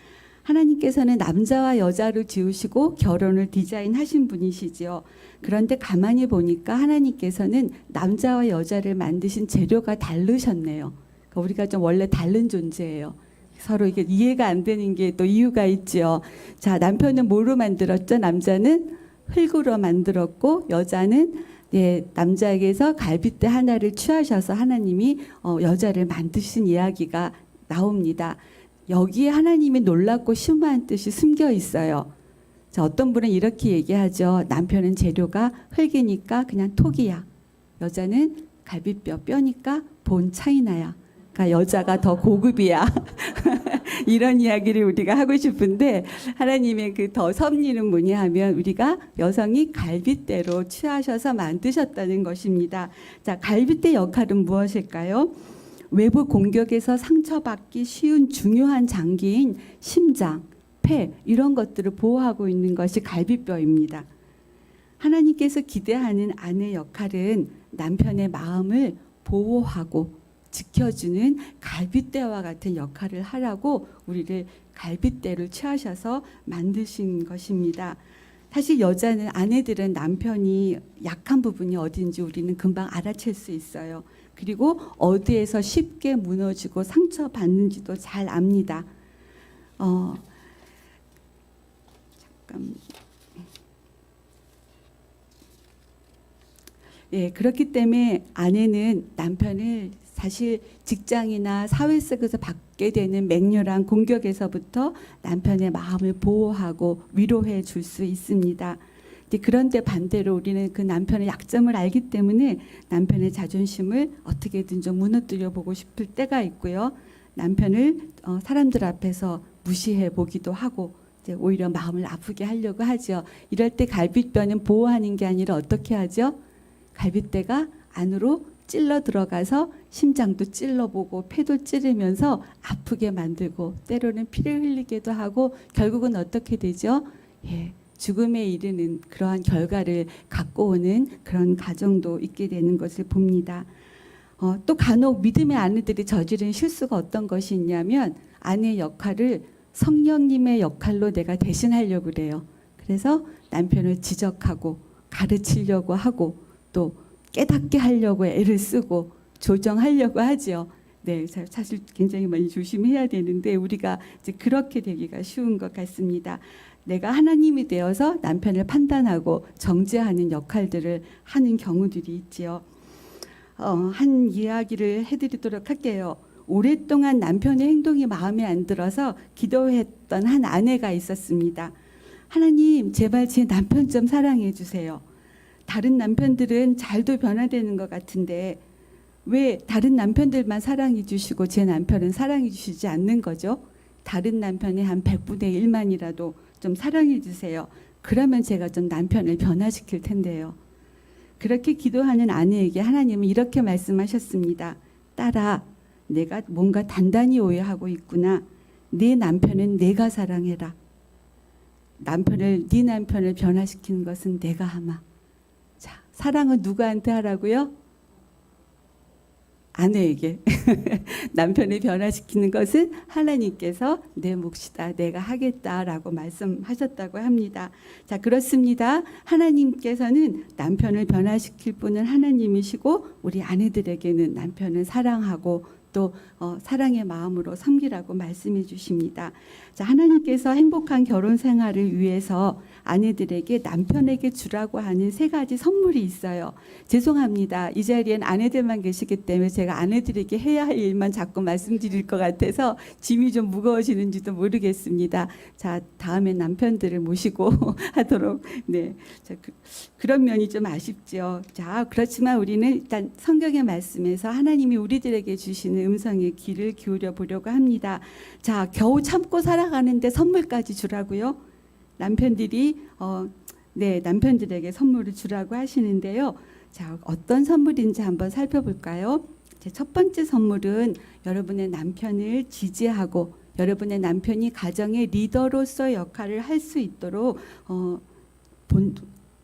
하나님께서는 남자와 여자를 지으시고 결혼을 디자인하신 분이시지요. 그런데 가만히 보니까 하나님께서는 남자와 여자를 만드신 재료가 다르셨네요. 그러니까 우리가 좀 원래 다른 존재예요. 서로 이게 이해가 안 되는 게 또 이유가 있죠. 자, 남편은 뭐로 만들었죠? 남자는 흙으로 만들었고 여자는 남자에게서 갈빗대 하나를 취하셔서 하나님이 여자를 만드신 이야기가 나옵니다. 여기에 하나님이 놀랍고 심오한 뜻이 숨겨 있어요. 자, 어떤 분은 이렇게 얘기하죠. 남편은 재료가 흙이니까 그냥 톡이야. 여자는 갈비뼈 뼈니까 본 차이나야. 그러니까 여자가 더 고급이야. 이런 이야기를 우리가 하고 싶은데 하나님의 그 더 섭리는 뭐냐 하면 우리가 여성이 갈빗대로 취하셔서 만드셨다는 것입니다. 자, 갈빗대 역할은 무엇일까요? 외부 공격에서 상처받기 쉬운 중요한 장기인 심장, 폐 이런 것들을 보호하고 있는 것이 갈빗뼈입니다. 하나님께서 기대하는 아내 역할은 남편의 마음을 보호하고 지켜주는 갈빗대와 같은 역할을 하라고 우리를 갈빗대를 취하셔서 만드신 것입니다. 사실 여자는 아내들은 남편이 약한 부분이 어딘지 우리는 금방 알아챌 수 있어요. 그리고 어디에서 쉽게 무너지고 상처받는지도 잘 압니다. 잠깐. 예, 그렇기 때문에 아내는 남편을 사실 직장이나 사회 속에서 받게 되는 맹렬한 공격에서부터 남편의 마음을 보호하고 위로해 줄 수 있습니다. 그런데 반대로 우리는 그 남편의 약점을 알기 때문에 남편의 자존심을 어떻게든 좀 무너뜨려 보고 싶을 때가 있고요. 남편을 사람들 앞에서 무시해 보기도 하고 이제 오히려 마음을 아프게 하려고 하죠. 이럴 때 갈빗뼈는 보호하는 게 아니라 어떻게 하죠? 갈빗대가 안으로 찔러 들어가서 심장도 찔러보고 폐도 찌르면서 아프게 만들고 때로는 피를 흘리기도 하고 결국은 어떻게 되죠? 예, 죽음에 이르는 그러한 결과를 갖고 오는 그런 가정도 있게 되는 것을 봅니다. 또 간혹 믿음의 아내들이 저지른 실수가 어떤 것이 있냐면 아내의 역할을 성령님의 역할로 내가 대신하려고 그래요. 그래서 남편을 지적하고 가르치려고 하고 또 깨닫게 하려고 애를 쓰고 조정하려고 하죠. 네, 사실 굉장히 많이 조심해야 되는데 우리가 이제 그렇게 되기가 쉬운 것 같습니다. 내가 하나님이 되어서 남편을 판단하고 정죄하는 역할들을 하는 경우들이 있지요. 한 이야기를 해드리도록 할게요. 오랫동안 남편의 행동이 마음에 안 들어서 기도했던 한 아내가 있었습니다. 하나님, 제발 제 남편 좀 사랑해 주세요. 다른 남편들은 잘도 변화되는 것 같은데 왜 다른 남편들만 사랑해 주시고 제 남편은 사랑해 주시지 않는 거죠? 다른 남편의 한 100분의 1만이라도 좀 사랑해 주세요. 그러면 제가 좀 남편을 변화시킬 텐데요. 그렇게 기도하는 아내에게 하나님은 이렇게 말씀하셨습니다. 딸아, 내가 뭔가 단단히 오해하고 있구나. 네 남편은 내가 사랑해라. 네 남편을 변화시키는 것은 내가 하마. 자, 사랑은 누구한테 하라고요? 아내에게. 남편을 변화시키는 것은 하나님께서 내 몫이다, 내가 하겠다라고 말씀하셨다고 합니다. 자, 그렇습니다. 하나님께서는 남편을 변화시킬 분은 하나님이시고 우리 아내들에게는 남편을 사랑하고 또 사랑의 마음으로 섬기라고 말씀해 주십니다. 자, 하나님께서 행복한 결혼 생활을 위해서 아내들에게 남편에게 주라고 하는 3가지 선물이 있어요. 죄송합니다. 이 자리엔 아내들만 계시기 때문에 제가 아내들에게 해야 할 일만 자꾸 말씀드릴 것 같아서 짐이 좀 무거워지는지도 모르겠습니다. 자, 다음에 남편들을 모시고 하도록. 네, 자, 그런 면이 좀 아쉽죠. 자, 그렇지만 우리는 일단 성경의 말씀에서 하나님이 우리들에게 주시는 음성에 귀를 기울여 보려고 합니다. 자, 겨우 참고 살아가는데 선물까지 주라고요? 남편들이 남편들에게 선물을 주라고 하시는데요. 자, 어떤 선물인지 한번 살펴볼까요? 첫 번째 선물은 여러분의 남편을 지지하고 여러분의 남편이 가정의 리더로서 역할을 할 수 있도록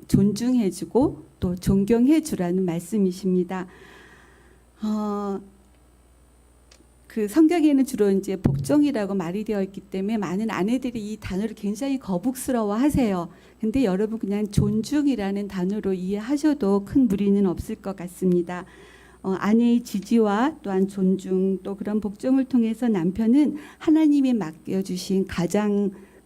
존중해주고 또 존경해주라는 말씀이십니다. 그 성경에는 주로 이제 복종이라고 말이 되어 있기 때문에 많은 아내들이 이 단어를 굉장히 거북스러워하세요. 근데 여러분 그냥 존중이라는 단어로 이해하셔도 큰 무리는 없을 것 같습니다. 아내의 지지와 또한 존중 또 그런 복종을 통해서 남편은 하나님이 맡겨주신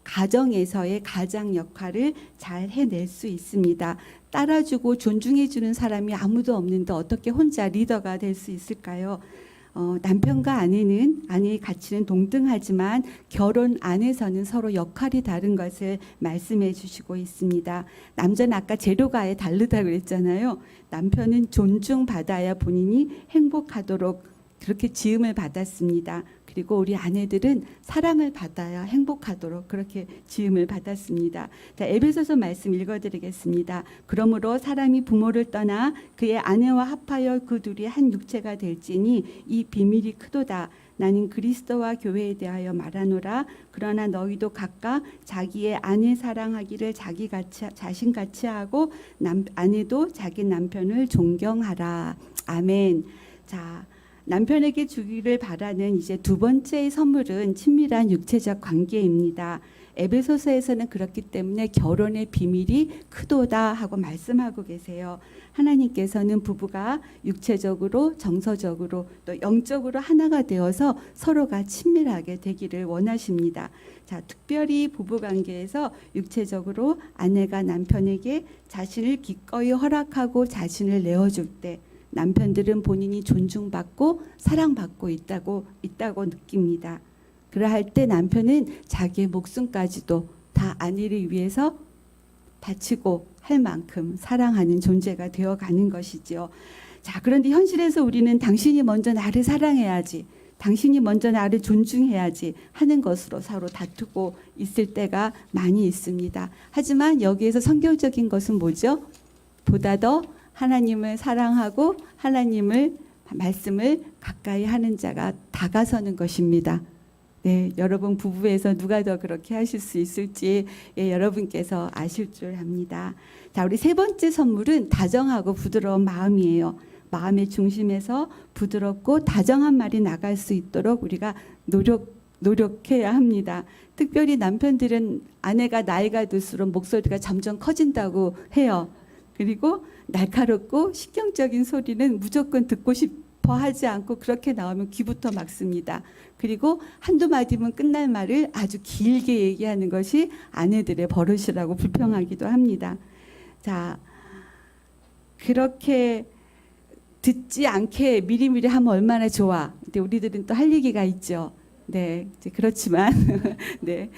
가정에서의 가장 역할을 잘 해낼 수 있습니다. 따라주고 존중해주는 사람이 아무도 없는데 어떻게 혼자 리더가 될 수 있을까요? 남편과 아내는 아내의 가치는 동등하지만 결혼 안에서는 서로 역할이 다른 것을 말씀해 주시고 있습니다. 남자는 아까 재료가 다르다고 그랬잖아요. 남편은 존중받아야 본인이 행복하도록 그렇게 지음을 받았습니다. 그리고 우리 아내들은 사랑을 받아야 행복하도록 그렇게 지음을 받았습니다. 자, 에베소서 말씀 읽어드리겠습니다. 그러므로 사람이 부모를 떠나 그의 아내와 합하여 그 둘이 한 육체가 될지니 이 비밀이 크도다. 나는 그리스도와 교회에 대하여 말하노라. 그러나 너희도 각각 자기의 아내 사랑하기를 자신같이 하고 아내도 자기 남편을 존경하라. 아멘. 자, 남편에게 주기를 바라는 이제 두 번째의 선물은 친밀한 육체적 관계입니다. 에베소서에서는 그렇기 때문에 결혼의 비밀이 크도다 하고 말씀하고 계세요. 하나님께서는 부부가 육체적으로 정서적으로 또 영적으로 하나가 되어서 서로가 친밀하게 되기를 원하십니다. 자, 특별히 부부관계에서 육체적으로 아내가 남편에게 자신을 기꺼이 허락하고 자신을 내어줄 때 남편들은 본인이 존중받고 사랑받고 있다고 느낍니다. 그러할 때 남편은 자기의 목숨까지도 다 아내를 위해서 바치고 할 만큼 사랑하는 존재가 되어가는 것이지요. 자, 그런데 현실에서 우리는 당신이 먼저 나를 사랑해야지, 당신이 먼저 나를 존중해야지 하는 것으로 서로 다투고 있을 때가 많이 있습니다. 하지만 여기에서 성경적인 것은 뭐죠? 보다 더 하나님을 사랑하고 하나님을 말씀을 가까이 하는 자가 다가서는 것입니다. 네, 여러분 부부에서 누가 더 그렇게 하실 수 있을지 여러분께서 아실 줄 압니다. 자, 우리 세 번째 선물은 다정하고 부드러운 마음이에요. 마음의 중심에서 부드럽고 다정한 말이 나갈 수 있도록 우리가 노력해야 합니다. 특별히 남편들은 아내가 나이가 들수록 목소리가 점점 커진다고 해요. 그리고 날카롭고 신경적인 소리는 무조건 듣고 싶어 하지 않고 그렇게 나오면 귀부터 막습니다. 그리고 한두 마디면 끝날 말을 아주 길게 얘기하는 것이 아내들의 버릇이라고 불평하기도 합니다. 자, 그렇게 듣지 않게 미리미리 하면 얼마나 좋아. 근데 우리들은 또 할 얘기가 있죠. 네, 이제 그렇지만 네,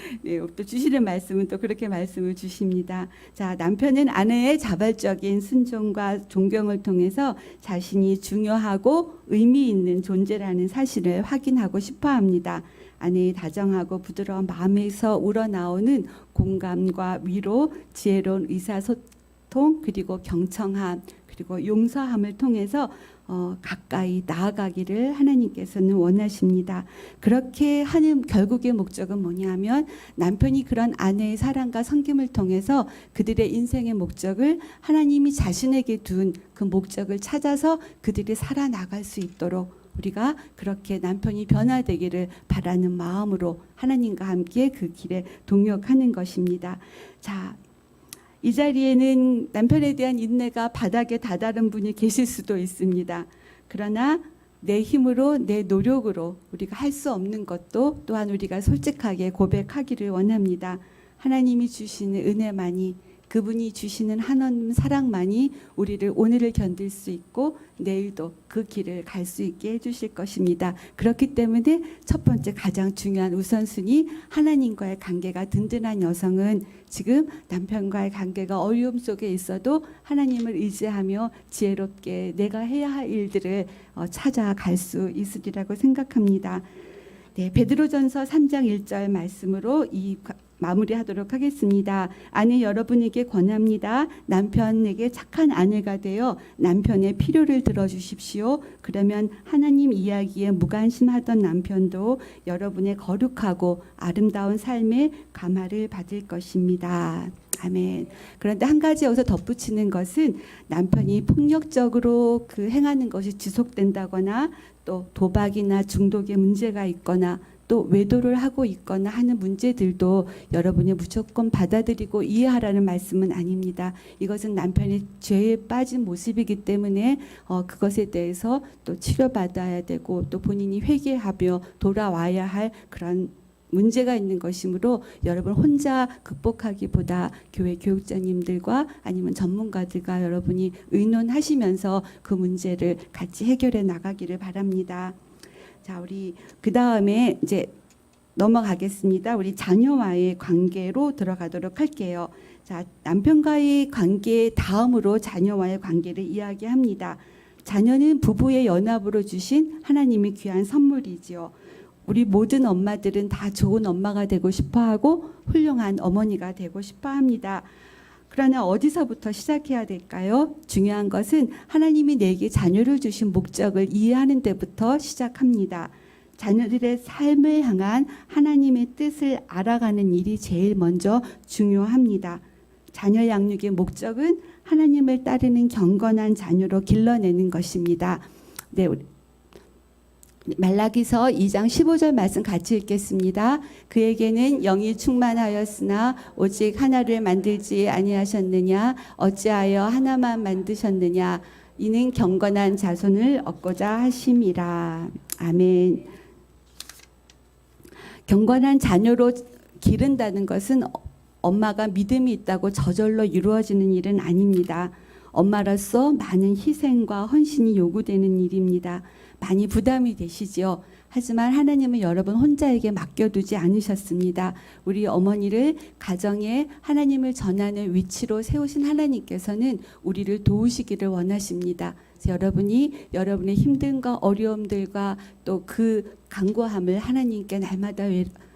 또 주시는 말씀은 또 그렇게 말씀을 주십니다. 자, 남편은 아내의 자발적인 순종과 존경을 통해서 자신이 중요하고 의미 있는 존재라는 사실을 확인하고 싶어합니다. 아내의 다정하고 부드러운 마음에서 우러나오는 공감과 위로, 지혜로운 의사소통, 그리고 경청함, 그리고 용서함을 통해서 가까이 나아가기를 하나님께서는 원하십니다. 그렇게 하는 결국의 목적은 뭐냐면 남편이 그런 아내의 사랑과 섬김을 통해서 그들의 인생의 목적을 하나님이 자신에게 둔 그 목적을 찾아서 그들이 살아나갈 수 있도록 우리가 그렇게 남편이 변화되기를 바라는 마음으로 하나님과 함께 그 길에 동역하는 것입니다. 자, 이 자리에는 남편에 대한 인내가 바닥에 다다른 분이 계실 수도 있습니다. 그러나 내 힘으로 내 노력으로 우리가 할 수 없는 것도 또한 우리가 솔직하게 고백하기를 원합니다. 하나님이 주시는 은혜만이, 그분이 주시는 하나님 사랑만이 우리를 오늘을 견딜 수 있고 내일도 그 길을 갈 수 있게 해주실 것입니다. 그렇기 때문에 첫 번째 가장 중요한 우선순위, 하나님과의 관계가 든든한 여성은 지금 남편과의 관계가 어려움 속에 있어도 하나님을 의지하며 지혜롭게 내가 해야 할 일들을 찾아갈 수 있으리라고 생각합니다. 네, 베드로전서 3장 1절 말씀으로 마무리하도록 하겠습니다. 아내 여러분에게 권합니다. 남편에게 착한 아내가 되어 남편의 필요를 들어주십시오. 그러면 하나님 이야기에 무관심하던 남편도 여러분의 거룩하고 아름다운 삶에 감화를 받을 것입니다. 아멘. 그런데 한 가지 여기서 덧붙이는 것은 남편이 폭력적으로 행하는 것이 지속된다거나 또 도박이나 중독의 문제가 있거나 또 외도를 하고 있거나 하는 문제들도 여러분이 무조건 받아들이고 이해하라는 말씀은 아닙니다. 이것은 남편의 죄에 빠진 모습이기 때문에 그것에 대해서 또 치료받아야 되고 또 본인이 회개하며 돌아와야 할 그런 문제가 있는 것이므로 여러분 혼자 극복하기보다 교회 교육자님들과 아니면 전문가들과 여러분이 의논하시면서 그 문제를 같이 해결해 나가기를 바랍니다. 자, 우리 그 다음에 이제 넘어가겠습니다. 우리 자녀와의 관계로 들어가도록 할게요. 자, 남편과의 관계 다음으로 자녀와의 관계를 이야기합니다. 자녀는 부부의 연합으로 주신 하나님의 귀한 선물이지요. 우리 모든 엄마들은 다 좋은 엄마가 되고 싶어하고 훌륭한 어머니가 되고 싶어합니다. 그러나 어디서부터 시작해야 될까요? 중요한 것은 하나님이 내게 자녀를 주신 목적을 이해하는 데부터 시작합니다. 자녀들의 삶을 향한 하나님의 뜻을 알아가는 일이 제일 먼저 중요합니다. 자녀 양육의 목적은 하나님을 따르는 경건한 자녀로 길러내는 것입니다. 네, 말라기서 2장 15절 말씀 같이 읽겠습니다. 그에게는 영이 충만하였으나 오직 하나를 만들지 아니하셨느냐? 어찌하여 하나만 만드셨느냐? 이는 경건한 자손을 얻고자 하심이라. 아멘. 경건한 자녀로 기른다는 것은 엄마가 믿음이 있다고 저절로 이루어지는 일은 아닙니다. 엄마로서 많은 희생과 헌신이 요구되는 일입니다. 많이 부담이 되시죠. 하지만 하나님은 여러분 혼자에게 맡겨두지 않으셨습니다. 우리 어머니를 가정에 하나님을 전하는 위치로 세우신 하나님께서는 우리를 도우시기를 원하십니다. 여러분이 여러분의 힘듦과 어려움들과 또 그 간구함을 하나님께 날마다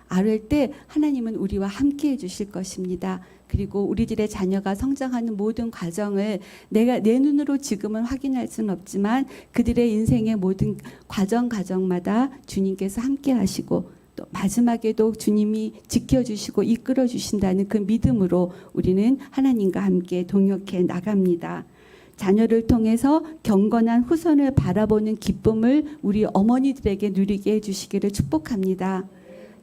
아뢰 때 하나님은 우리와 함께 해주실 것입니다. 그리고 우리들의 자녀가 성장하는 모든 과정을 내가 내 눈으로 지금은 확인할 수는 없지만 그들의 인생의 모든 과정마다 주님께서 함께 하시고 또 마지막에도 주님이 지켜주시고 이끌어 주신다는 그 믿음으로 우리는 하나님과 함께 동역해 나갑니다. 자녀를 통해서 경건한 후손을 바라보는 기쁨을 우리 어머니들에게 누리게 해주시기를 축복합니다.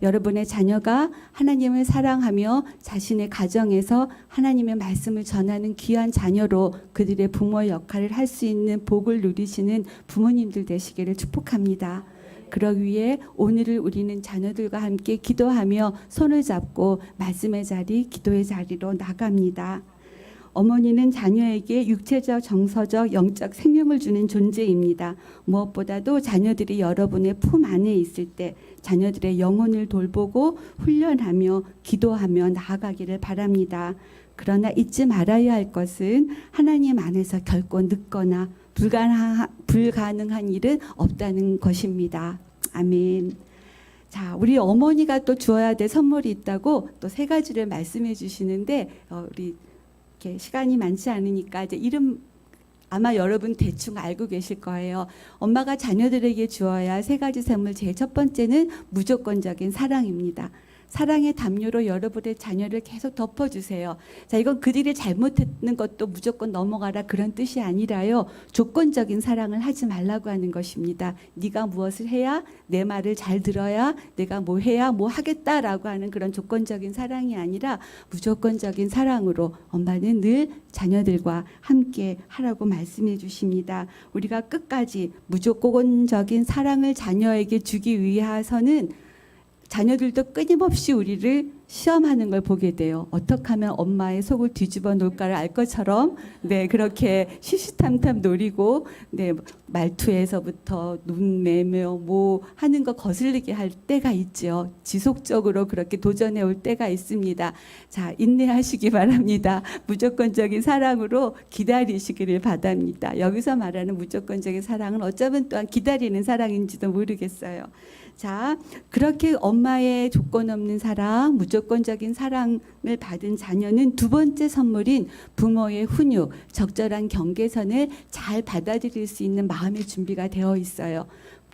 여러분의 자녀가 하나님을 사랑하며 자신의 가정에서 하나님의 말씀을 전하는 귀한 자녀로 그들의 부모의 역할을 할 수 있는 복을 누리시는 부모님들 되시기를 축복합니다. 그러기 위해 오늘을 우리는 자녀들과 함께 기도하며 손을 잡고 말씀의 자리, 기도의 자리로 나갑니다. 어머니는 자녀에게 육체적, 정서적, 영적 생명을 주는 존재입니다. 무엇보다도 자녀들이 여러분의 품 안에 있을 때 자녀들의 영혼을 돌보고 훈련하며 기도하며 나아가기를 바랍니다. 그러나 잊지 말아야 할 것은 하나님 안에서 결코 늦거나 불가능한 일은 없다는 것입니다. 아멘. 자, 우리 어머니가 또 주어야 될 선물이 있다고 또 3가지를 말씀해 주시는데 우리 이렇게 시간이 많지 않으니까 이제 이름 아마 여러분 대충 알고 계실 거예요. 엄마가 자녀들에게 주어야 할 3가지 선물, 제일 첫 번째는 무조건적인 사랑입니다. 사랑의 담요로 여러분의 자녀를 계속 덮어주세요. 자, 이건 그들이 잘못했는 것도 무조건 넘어가라 그런 뜻이 아니라요. 조건적인 사랑을 하지 말라고 하는 것입니다. 네가 무엇을 해야 내 말을 잘 들어야 내가 뭐 해야 뭐 하겠다라고 하는 그런 조건적인 사랑이 아니라 무조건적인 사랑으로 엄마는 늘 자녀들과 함께 하라고 말씀해 주십니다. 우리가 끝까지 무조건적인 사랑을 자녀에게 주기 위해서는 자녀들도 끊임없이 우리를 시험하는 걸 보게 돼요. 어떻게 하면 엄마의 속을 뒤집어 놓을까를 알 것처럼 그렇게 시시탐탐 노리고 말투에서부터 눈 매며 뭐 하는 거 거슬리게 할 때가 있죠. 지속적으로 그렇게 도전해 올 때가 있습니다. 자, 인내하시기 바랍니다. 무조건적인 사랑으로 기다리시기를 바랍니다. 여기서 말하는 무조건적인 사랑은 어쩌면 또한 기다리는 사랑인지도 모르겠어요. 자, 그렇게 엄마의 조건 없는 사랑, 무조건적인 사랑을 받은 자녀는 두 번째 선물인 부모의 훈육, 적절한 경계선을 잘 받아들일 수 있는 마음의 준비가 되어 있어요.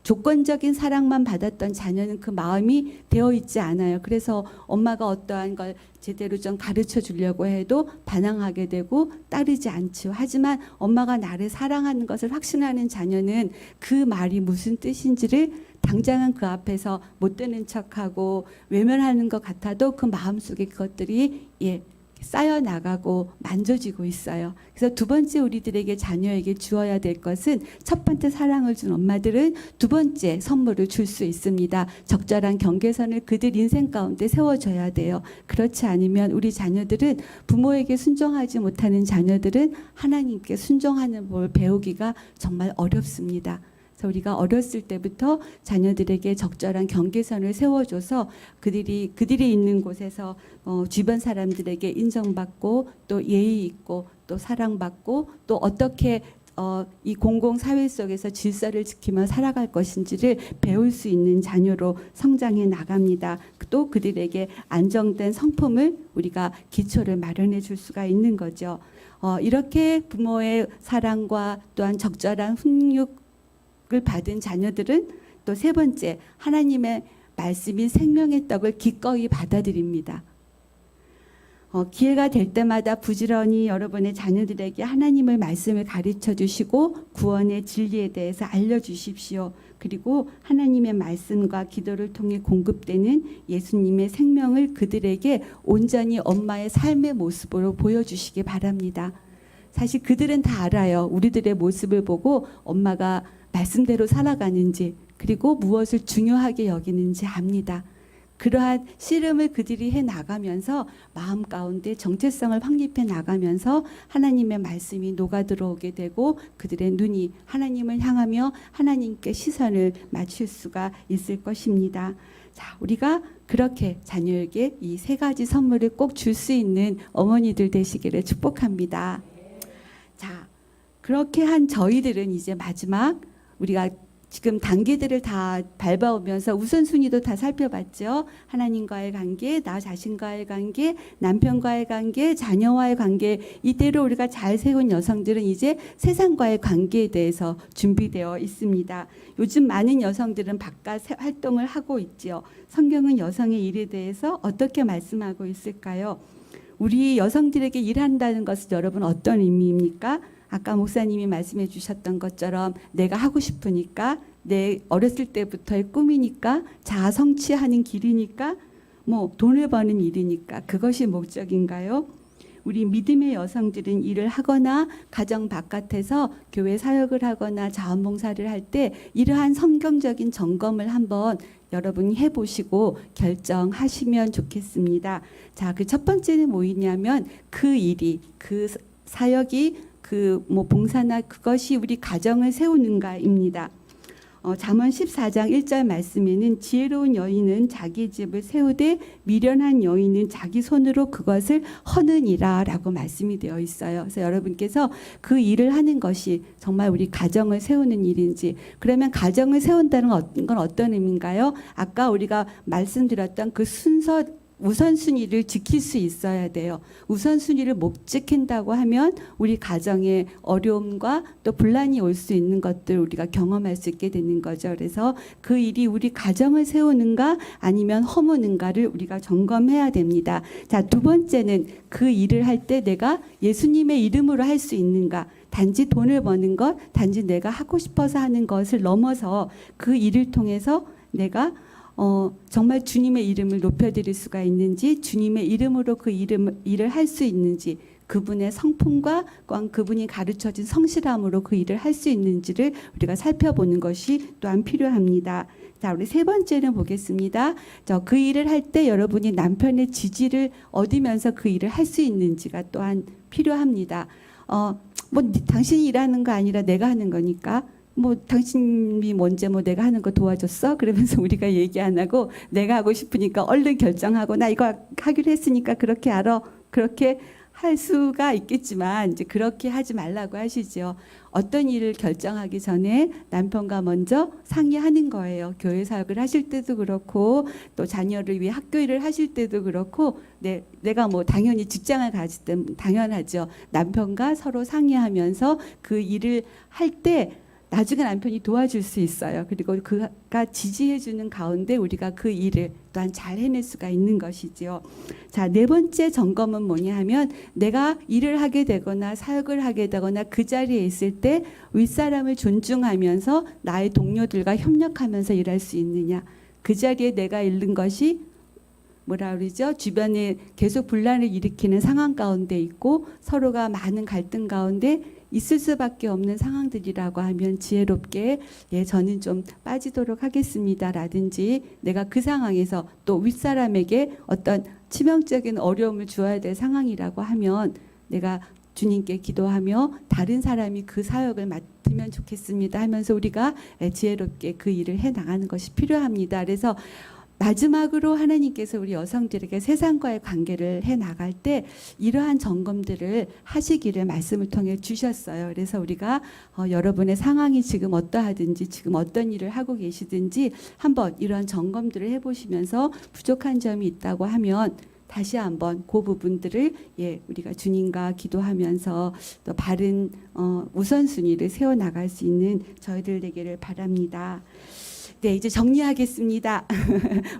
조건적인 사랑만 받았던 자녀는 그 마음이 되어 있지 않아요. 그래서 엄마가 어떠한 걸 제대로 좀 가르쳐 주려고 해도 반항하게 되고 따르지 않죠. 하지만 엄마가 나를 사랑하는 것을 확신하는 자녀는 그 말이 무슨 뜻인지를 당장은 그 앞에서 못 듣는 척하고 외면하는 것 같아도 그 마음속에 그것들이 쌓여 나가고 만져지고 있어요. 그래서 두 번째 우리들에게 자녀에게 주어야 될 것은 첫 번째 사랑을 준 엄마들은 두 번째 선물을 줄 수 있습니다. 적절한 경계선을 그들 인생 가운데 세워줘야 돼요. 그렇지 않으면 우리 자녀들은 부모에게 순종하지 못하는 자녀들은 하나님께 순종하는 걸 배우기가 정말 어렵습니다. 우리가 어렸을 때부터 자녀들에게 적절한 경계선을 세워줘서 그들이 있는 곳에서 주변 사람들에게 인정받고 또 예의 있고 또 사랑받고 또 어떻게 이 공공사회 속에서 질서를 지키며 살아갈 것인지를 배울 수 있는 자녀로 성장해 나갑니다. 또 그들에게 안정된 성품을 우리가 기초를 마련해 줄 수가 있는 거죠. 이렇게 부모의 사랑과 또한 적절한 훈육 을 받은 자녀들은 또 세 번째 하나님의 말씀인 생명의 떡을 기꺼이 받아들입니다. 기회가 될 때마다 부지런히 여러분의 자녀들에게 하나님의 말씀을 가르쳐 주시고 구원의 진리에 대해서 알려주십시오. 그리고 하나님의 말씀과 기도를 통해 공급되는 예수님의 생명을 그들에게 온전히 엄마의 삶의 모습으로 보여주시기 바랍니다. 사실 그들은 다 알아요. 우리들의 모습을 보고 엄마가 말씀대로 살아가는지 그리고 무엇을 중요하게 여기는지 압니다. 그러한 씨름을 그들이 해 나가면서 마음 가운데 정체성을 확립해 나가면서 하나님의 말씀이 녹아 들어오게 되고 그들의 눈이 하나님을 향하며 하나님께 시선을 맞출 수가 있을 것입니다. 자, 우리가 그렇게 자녀에게 이 3가지 선물을 꼭 줄 수 있는 어머니들 되시기를 축복합니다. 자, 그렇게 한 저희들은 이제 마지막 우리가 지금 단계들을 다 밟아오면서 우선순위도 다 살펴봤죠. 하나님과의 관계, 나 자신과의 관계, 남편과의 관계, 자녀와의 관계, 이대로 우리가 잘 세운 여성들은 이제 세상과의 관계에 대해서 준비되어 있습니다. 요즘 많은 여성들은 바깥 활동을 하고 있지요. 성경은 여성의 일에 대해서 어떻게 말씀하고 있을까요? 우리 여성들에게 일한다는 것은 여러분 어떤 의미입니까? 아까 목사님이 말씀해 주셨던 것처럼 내가 하고 싶으니까, 내 어렸을 때부터의 꿈이니까, 자아 성취하는 길이니까, 뭐 돈을 버는 일이니까 그것이 목적인가요? 우리 믿음의 여성들은 일을 하거나 가정 바깥에서 교회 사역을 하거나 자원봉사를 할 때 이러한 성경적인 점검을 한번 여러분이 해보시고 결정하시면 좋겠습니다. 자, 그 첫 번째는 뭐냐면 그 일이, 그 사역이, 그 뭐 봉사나 그것이 우리 가정을 세우는가입니다. 잠언 14장 1절 말씀에는 지혜로운 여인은 자기 집을 세우되 미련한 여인은 자기 손으로 그것을 허느니라 라고 말씀이 되어 있어요. 그래서 여러분께서 그 일을 하는 것이 정말 우리 가정을 세우는 일인지, 그러면 가정을 세운다는 건 어떤 의미인가요? 아까 우리가 말씀드렸던 그 순서, 우선순위를 지킬 수 있어야 돼요. 우선순위를 못 지킨다고 하면 우리 가정에 어려움과 또 분란이 올 수 있는 것들 우리가 경험할 수 있게 되는 거죠. 그래서 그 일이 우리 가정을 세우는가 아니면 허무는가를 우리가 점검해야 됩니다. 자, 두 번째는 그 일을 할 때 내가 예수님의 이름으로 할 수 있는가. 단지 돈을 버는 것, 단지 내가 하고 싶어서 하는 것을 넘어서 그 일을 통해서 내가 정말 주님의 이름을 높여드릴 수가 있는지, 주님의 이름으로 그 일을 할 수 있는지, 그분의 성품과 그분이 가르쳐진 성실함으로 그 일을 할 수 있는지를 우리가 살펴보는 것이 또한 필요합니다. 자, 우리 세 번째는 보겠습니다. 그 일을 할 때 여러분이 남편의 지지를 얻으면서 그 일을 할 수 있는지가 또한 필요합니다. 뭐 당신이 일하는 거 아니라 내가 하는 거니까. 뭐 당신이 먼저 뭐 내가 하는 거 도와줬어? 그러면서 우리가 얘기 안 하고 내가 하고 싶으니까 얼른 결정하고 나 이거 하기로 했으니까 그렇게 알아. 그렇게 할 수가 있겠지만 이제 그렇게 하지 말라고 하시죠. 어떤 일을 결정하기 전에 남편과 먼저 상의하는 거예요. 교회 사역을 하실 때도 그렇고 또 자녀를 위해 학교 일을 하실 때도 그렇고 내가 뭐 당연히 직장을 가질 때 당연하죠. 남편과 서로 상의하면서 그 일을 할 때 나중에 남편이 도와줄 수 있어요. 그리고 그가 지지해주는 가운데 우리가 그 일을 또한 잘 해낼 수가 있는 것이지요. 자, 네 번째 점검은 뭐냐 하면 내가 일을 하게 되거나 사역을 하게 되거나 그 자리에 있을 때 윗사람을 존중하면서 나의 동료들과 협력하면서 일할 수 있느냐. 그 자리에 내가 있는 것이 뭐라 그러죠? 주변에 계속 분란을 일으키는 상황 가운데 있고 서로가 많은 갈등 가운데 있을 수밖에 없는 상황들이라고 하면 지혜롭게 저는 좀 빠지도록 하겠습니다 라든지, 내가 그 상황에서 또 윗사람에게 어떤 치명적인 어려움을 주어야 될 상황이라고 하면 내가 주님께 기도하며 다른 사람이 그 사역을 맡으면 좋겠습니다 하면서 우리가 지혜롭게 그 일을 해 나가는 것이 필요합니다. 그래서 마지막으로 하나님께서 우리 여성들에게 세상과의 관계를 해 나갈 때 이러한 점검들을 하시기를 말씀을 통해 주셨어요. 그래서 우리가 여러분의 상황이 지금 어떠하든지 지금 어떤 일을 하고 계시든지 한번 이러한 점검들을 해보시면서 부족한 점이 있다고 하면 다시 한번 그 부분들을 우리가 주님과 기도하면서 또 바른 우선순위를 세워나갈 수 있는 저희들 되기를 바랍니다. 네, 이제 정리하겠습니다.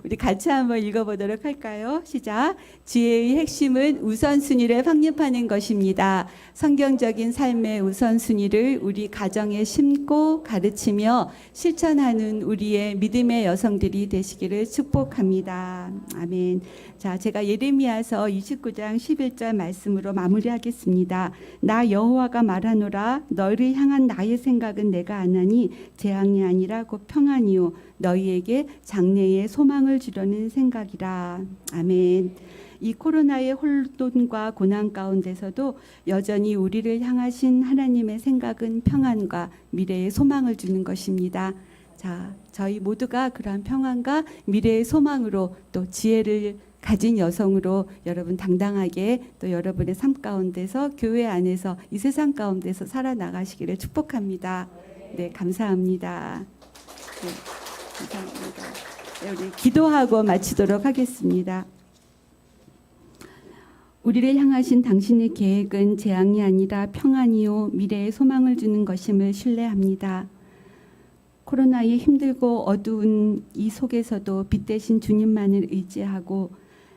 우리 같이 한번 읽어보도록 할까요? 시작. 지혜의 핵심은 우선순위를 확립하는 것입니다. 성경적인 삶의 우선순위를 우리 가정에 심고 가르치며 실천하는 우리의 믿음의 여성들이 되시기를 축복합니다. 아멘. 자, 제가 예레미야서 29장 11절 말씀으로 마무리하겠습니다. 나 여호와가 말하노라. 너희를 향한 나의 생각은 내가 아나니 재앙이 아니라 곧 평안이요 너희에게 장래의 소망을 주려는 생각이라. 아멘. 이 코로나의 혼돈과 고난 가운데서도 여전히 우리를 향하신 하나님의 생각은 평안과 미래의 소망을 주는 것입니다. 자, 저희 모두가 그러한 평안과 미래의 소망으로 또 지혜를 가진 여성으로 여러분 당당하게 또 여러분의 삶 가운데서 교회 안에서 이 세상 가운데서 살아나가시기를 축복합니다. 네, 감사합니다. 네, 감사합니다. 네, 우리 기도하고 마치도록 하겠습니다. 우리를 향하신 당신의 계획은 재앙이 아니라 평안이요 미래의 소망을 주는 것임을 신뢰합니다. 코로나의 힘들고 어두운 이 속에서도 빛 대신 주님만을 의지하고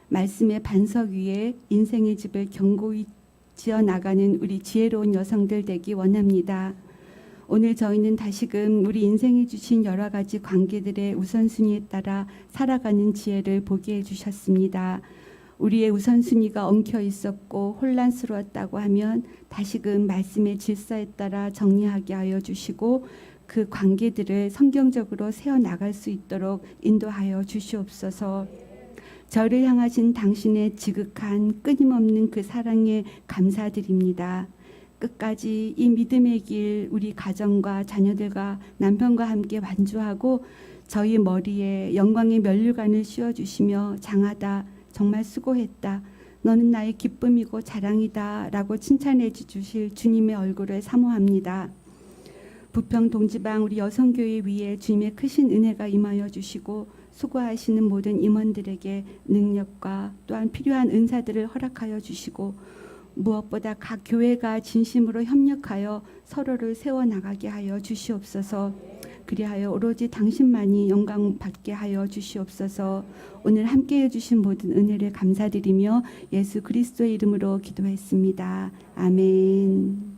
말씀의 반석 위에 인생의 집을 견고히 지어 나가는 우리 지혜로운 여성들 되기 원합니다. 오늘 저희는 다시금 우리 인생에 주신 여러 가지 관계들의 우선순위에 따라 살아가는 지혜를 보게 해주셨습니다. 우리의 우선순위가 엉켜 있었고 혼란스러웠다고 하면 다시금 말씀의 질서에 따라 정리하게 하여 주시고 그 관계들을 성경적으로 세워나갈 수 있도록 인도하여 주시옵소서. 저를 향하신 당신의 지극한 끊임없는 그 사랑에 감사드립니다. 끝까지 이 믿음의 길 우리 가정과 자녀들과 남편과 함께 완주하고 저희 머리에 영광의 면류관을 씌워주시며 장하다 정말 수고했다 너는 나의 기쁨이고 자랑이다 라고 칭찬해 주실 주님의 얼굴을 사모합니다. 부평 동지방 우리 여성교회 위에 주님의 크신 은혜가 임하여 주시고 수고하시는 모든 임원들에게 능력과 또한 필요한 은사들을 허락하여 주시고 무엇보다 각 교회가 진심으로 협력하여 서로를 세워나가게 하여 주시옵소서. 그리하여 오로지 당신만이 영광 받게 하여 주시옵소서. 오늘 함께해 주신 모든 은혜를 감사드리며 예수 그리스도의 이름으로 기도했습니다. 아멘.